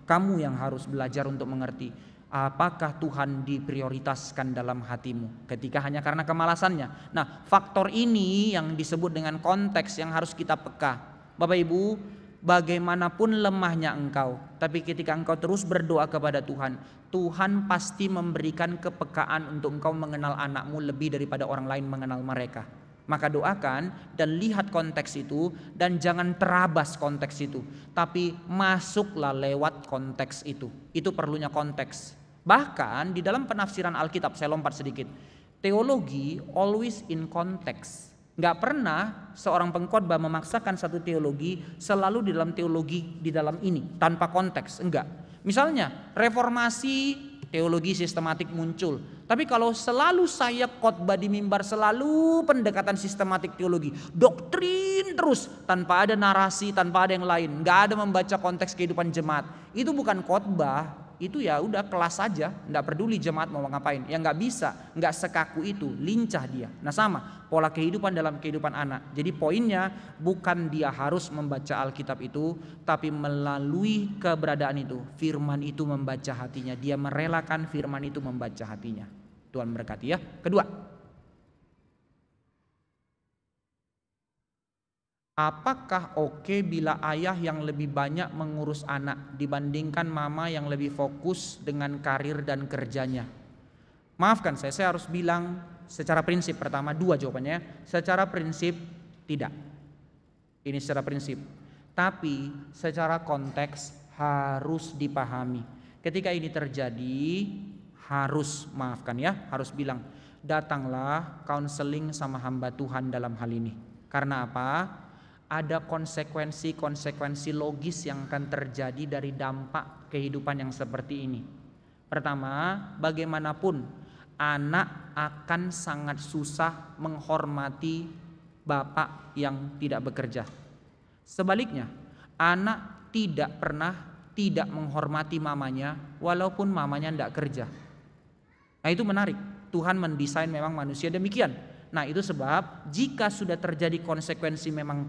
kamu yang harus belajar untuk mengerti. Apakah Tuhan diprioritaskan dalam hatimu ketika hanya karena kemalasannya? Nah, faktor ini yang disebut dengan konteks yang harus kita peka. Bapak Ibu, bagaimanapun lemahnya engkau, tapi ketika engkau terus berdoa kepada Tuhan, Tuhan pasti memberikan kepekaan untuk engkau mengenal anakmu lebih daripada orang lain mengenal mereka. Maka doakan dan lihat konteks itu, dan jangan terabas konteks itu, tapi masuklah lewat konteks itu. Itu perlunya konteks. Bahkan di dalam penafsiran Alkitab, saya lompat sedikit, teologi always in context. Nggak pernah seorang pengkhotbah memaksakan satu teologi selalu di dalam teologi di dalam ini tanpa konteks, enggak. Misalnya reformasi, teologi sistematik muncul, tapi kalau selalu saya khotbah di mimbar selalu pendekatan sistematik teologi, doktrin terus tanpa ada narasi, tanpa ada yang lain, nggak ada membaca konteks kehidupan jemaat, itu bukan khotbah. Itu ya udah kelas saja, nggak peduli jemaat mau ngapain. Yang nggak bisa, nggak sekaku itu, lincah dia. Nah sama pola kehidupan dalam kehidupan anak. Jadi poinnya bukan dia harus membaca Alkitab itu, tapi melalui keberadaan itu, firman itu membaca hatinya. Dia merelakan firman itu membaca hatinya. Tuhan berkati ya. Kedua, apakah oke bila ayah yang lebih banyak mengurus anak dibandingkan mama yang lebih fokus dengan karir dan kerjanya? Maafkan saya harus bilang secara prinsip, pertama dua jawabannya. Secara prinsip tidak. Ini secara prinsip. Tapi secara konteks harus dipahami. Ketika ini terjadi harus, maafkan ya, harus bilang, datanglah counseling sama hamba Tuhan dalam hal ini. Karena apa? Ada konsekuensi logis yang akan terjadi dari dampak kehidupan yang seperti ini. Pertama, bagaimanapun anak akan sangat susah menghormati bapak yang tidak bekerja. Sebaliknya, anak tidak pernah tidak menghormati mamanya walaupun mamanya tidak kerja. Nah itu menarik, Tuhan mendesain memang manusia demikian. Nah itu sebab jika sudah terjadi konsekuensi memang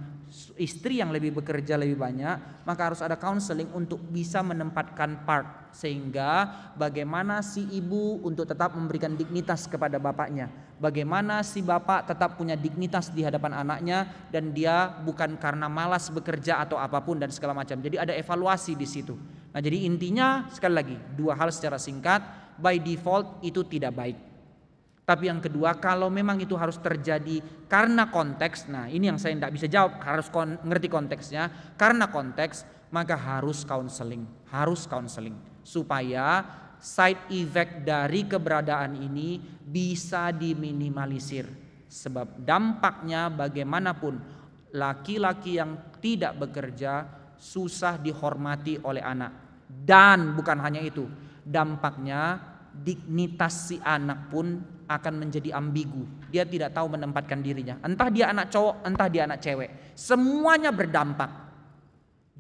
istri yang lebih bekerja lebih banyak, maka harus ada counseling untuk bisa menempatkan part, sehingga bagaimana si ibu untuk tetap memberikan dignitas kepada bapaknya, bagaimana si bapak tetap punya dignitas di hadapan anaknya, dan dia bukan karena malas bekerja atau apapun dan segala macam. Jadi ada evaluasi di situ. Nah jadi intinya sekali lagi dua hal secara singkat, by default itu tidak baik. Tapi yang kedua, kalau memang itu harus terjadi karena konteks, nah ini yang saya tidak bisa jawab, harus ngerti konteksnya. Karena konteks, maka harus counseling supaya side effect dari keberadaan ini bisa diminimalisir. Sebab dampaknya bagaimanapun laki-laki yang tidak bekerja susah dihormati oleh anak. Dan bukan hanya itu, dampaknya dignitas si anak pun akan menjadi ambigu. Dia tidak tahu menempatkan dirinya. Entah dia anak cowok, entah dia anak cewek. Semuanya berdampak.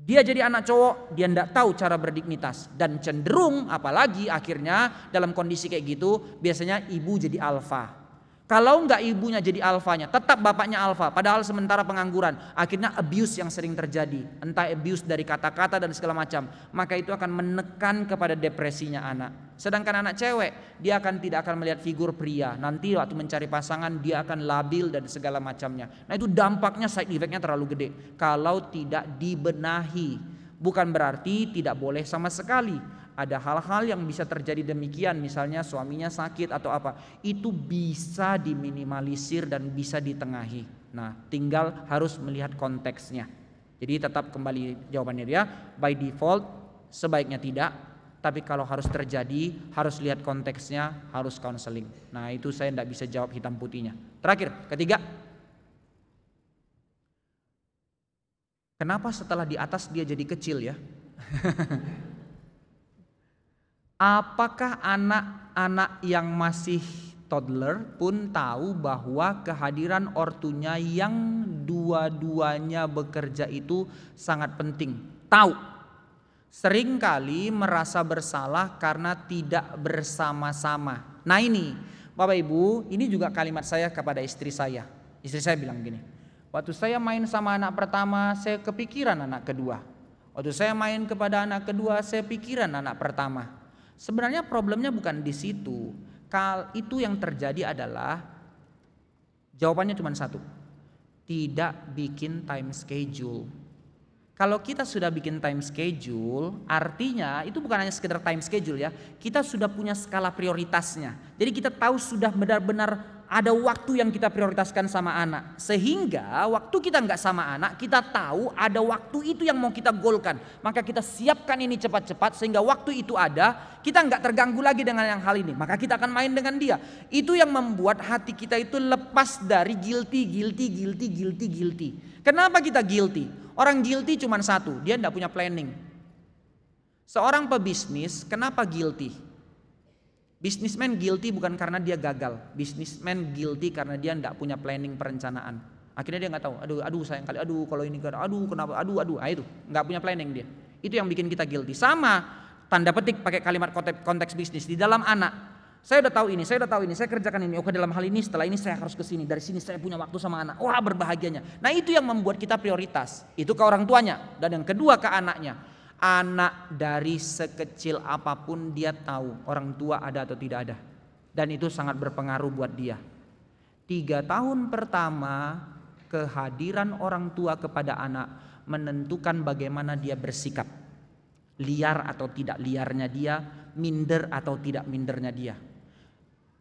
Dia jadi anak cowok, dia tidak tahu cara berdignitas. Dan cenderung apalagi akhirnya dalam kondisi kayak gitu, biasanya ibu jadi alfa. Kalau enggak ibunya jadi alfanya, tetap bapaknya alfa, padahal sementara pengangguran. Akhirnya abuse yang sering terjadi, entah abuse dari kata-kata dan segala macam. Maka itu akan menekan kepada depresinya anak. Sedangkan anak cewek, dia tidak akan melihat figur pria. Nanti waktu mencari pasangan dia akan labil dan segala macamnya. Nah itu dampaknya, side effect-nya terlalu gede kalau tidak dibenahi. Bukan berarti tidak boleh sama sekali. Ada hal-hal yang bisa terjadi demikian, misalnya suaminya sakit atau apa, itu bisa diminimalisir dan bisa ditengahi. Nah, tinggal harus melihat konteksnya. Jadi tetap kembali jawabannya dia, by default sebaiknya tidak, tapi kalau harus terjadi harus lihat konteksnya, harus counseling. Nah, itu saya tidak bisa jawab hitam putihnya. Terakhir, ketiga, kenapa setelah di atas dia jadi kecil ya? Apakah anak-anak yang masih toddler pun tahu bahwa kehadiran ortunya yang dua-duanya bekerja itu sangat penting? Tahu. Seringkali merasa bersalah karena tidak bersama-sama. Nah ini Bapak Ibu, ini juga kalimat saya kepada istri saya. Istri saya bilang gini, waktu saya main sama anak pertama saya kepikiran anak kedua. Waktu saya main kepada anak kedua saya pikiran anak pertama. Sebenarnya problemnya bukan di situ. Itu yang terjadi adalah jawabannya cuma satu. Tidak bikin time schedule. Kalau kita sudah bikin time schedule, artinya itu bukan hanya sekedar time schedule ya. Kita sudah punya skala prioritasnya. Jadi kita tahu sudah benar-benar ada waktu yang kita prioritaskan sama anak. Sehingga waktu kita nggak sama anak, kita tahu ada waktu itu yang mau kita goalkan. Maka kita siapkan ini cepat-cepat sehingga waktu itu ada, kita nggak terganggu lagi dengan yang hal ini. Maka kita akan main dengan dia. Itu yang membuat hati kita itu lepas dari guilty. Kenapa kita guilty? Orang guilty cuma satu, dia tidak punya planning. Seorang pebisnis kenapa guilty? Businessman guilty bukan karena dia gagal. Businessman guilty karena dia tidak punya planning perencanaan. Akhirnya dia nggak tahu, aduh sayang kali, kalau ini, kenapa, itu nggak punya planning dia. Itu yang bikin kita guilty. Sama tanda petik pakai kalimat konteks bisnis di dalam anak. Saya udah tahu ini, saya kerjakan ini. Oke, dalam hal ini setelah ini saya harus ke sini. Dari sini saya punya waktu sama anak. Wah, berbahagianya. Nah, itu yang membuat kita prioritas. Itu ke orang tuanya. Dan yang kedua ke anaknya. Anak dari sekecil apapun dia tahu orang tua ada atau tidak ada. Dan itu sangat berpengaruh buat dia. 3 tahun pertama kehadiran orang tua kepada anak menentukan bagaimana dia bersikap. Liar atau tidak liarnya dia, minder atau tidak mindernya dia.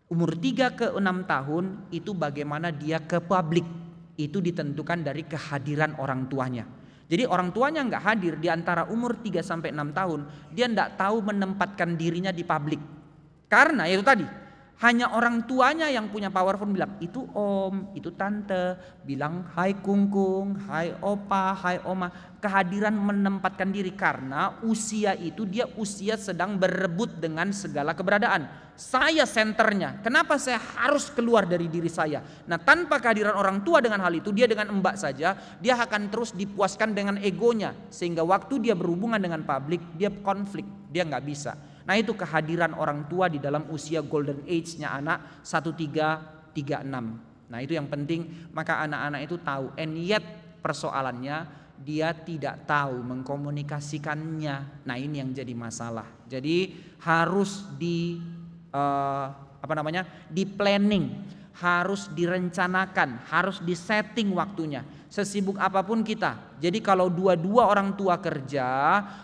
Umur 3 ke 6 tahun itu bagaimana dia ke publik. Itu ditentukan dari kehadiran orang tuanya. Jadi orang tuanya nggak hadir di antara umur 3 sampai 6 tahun, dia nggak tahu menempatkan dirinya di publik. Karena itu tadi, hanya orang tuanya yang punya powerful bilang, itu om, itu tante, bilang hai kungkung, hai opa, hai oma. Kehadiran menempatkan diri karena usia itu dia usia sedang berebut dengan segala keberadaan. Saya senternya, kenapa saya harus keluar dari diri saya? Nah, tanpa kehadiran orang tua dengan hal itu, dia dengan embak saja, dia akan terus dipuaskan dengan egonya. Sehingga waktu dia berhubungan dengan publik, dia konflik, dia nggak bisa. Nah, itu kehadiran orang tua di dalam usia golden age-nya anak 1336. Nah, itu yang penting, maka anak-anak itu tahu. And yet persoalannya dia tidak tahu mengkomunikasikannya. Nah, ini yang jadi masalah. Jadi harus di planning, harus direncanakan, harus disetting waktunya. Sesibuk apapun kita. Jadi kalau dua-dua orang tua kerja,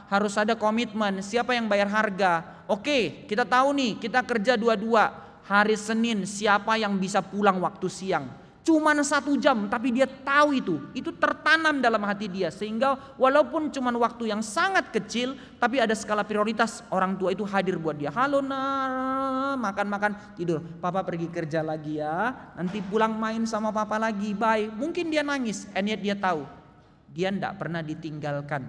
harus ada komitmen. Siapa yang bayar harga? Oke, kita tahu nih, kita kerja dua-dua. Hari Senin siapa yang bisa pulang waktu siang? Cuman 1 jam, tapi dia tahu itu tertanam dalam hati dia, sehingga walaupun cuman waktu yang sangat kecil, tapi ada skala prioritas orang tua itu hadir buat dia. Halo nak, makan tidur, papa pergi kerja lagi ya, nanti pulang main sama papa lagi, bye. Mungkin dia nangis, and yet dia tahu dia tidak pernah ditinggalkan,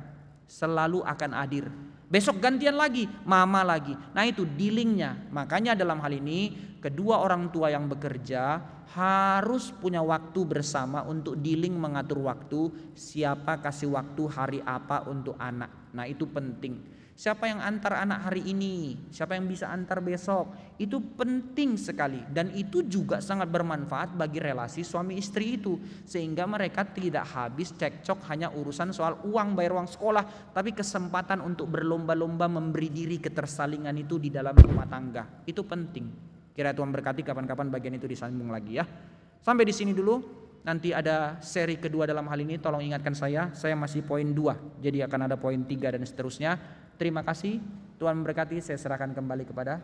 selalu akan hadir. Besok gantian lagi, mama lagi. Nah, itu dealingnya. Makanya dalam hal ini kedua orang tua yang bekerja harus punya waktu bersama untuk dealing, mengatur waktu. Siapa kasih waktu hari apa untuk anak. Nah, itu penting. Siapa yang antar anak hari ini, siapa yang bisa antar besok, itu penting sekali. Dan itu juga sangat bermanfaat bagi relasi suami istri itu, sehingga mereka tidak habis cekcok hanya urusan soal uang, bayar uang sekolah, tapi kesempatan untuk berlomba-lomba memberi diri ketersalingan itu di dalam rumah tangga. Itu penting. Kira Tuhan berkati kapan-kapan bagian itu disambung lagi ya. Sampai di sini dulu. Nanti ada seri kedua dalam hal ini, tolong ingatkan saya masih poin 2, jadi akan ada poin 3 dan seterusnya. Terima kasih, Tuhan memberkati. Saya serahkan kembali kepada.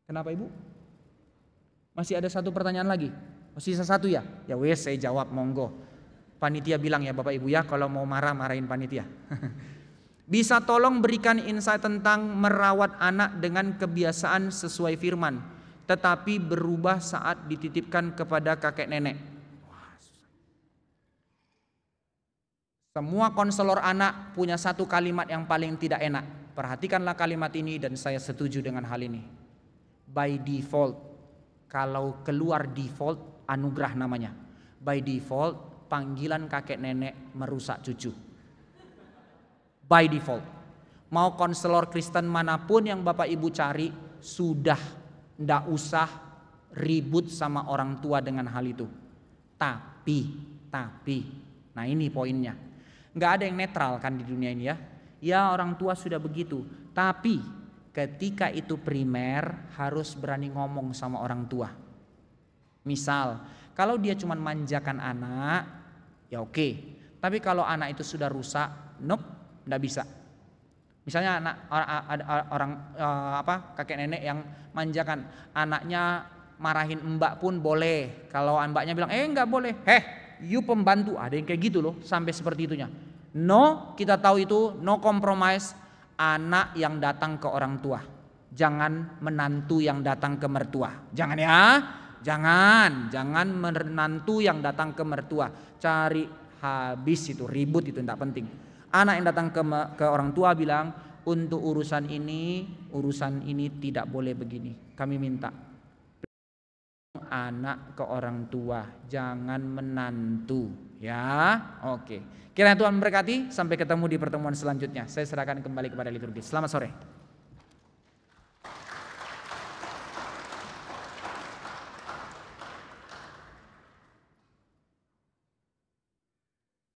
Kenapa Ibu? Masih ada 1 pertanyaan lagi? Masih sisa 1 ya? Ya wes, saya jawab, monggo. Panitia bilang ya Bapak Ibu ya, kalau mau marahin panitia. Bisa tolong berikan insight tentang merawat anak dengan kebiasaan sesuai firman, tetapi berubah saat dititipkan kepada kakek nenek. Semua konselor anak punya 1 kalimat yang paling tidak enak. Perhatikanlah kalimat ini dan saya setuju dengan hal ini. By default, kalau keluar default, anugerah namanya. By default, panggilan kakek nenek merusak cucu. By default. Mau konselor Kristen manapun yang Bapak Ibu cari, sudah ndak usah ribut sama orang tua dengan hal itu. Tapi, nah ini poinnya. Nggak ada yang netral kan di dunia ini ya. Ya orang tua sudah begitu. Tapi ketika itu primer harus berani ngomong sama orang tua. Misal, kalau dia cuma manjakan anak, ya oke. Tapi kalau anak itu sudah rusak, nope, nggak bisa. Misalnya kakek nenek yang manjakan anaknya, marahin mbak pun boleh. Kalau mbaknya bilang nggak boleh, you pembantu, ada yang kayak gitu loh, sampai seperti itunya. No, kita tahu itu no compromise. Anak yang datang ke orang tua, jangan menantu yang datang ke mertua. Jangan ya, jangan menantu yang datang ke mertua. Cari habis itu, ribut itu tidak penting. Anak yang datang ke orang tua bilang, untuk urusan ini tidak boleh begini. Kami minta anak ke orang tua, jangan menantu, ya. Oke. Kiranya Tuhan memberkati. Sampai ketemu di pertemuan selanjutnya. Saya serahkan kembali kepada liturgi. Selamat sore.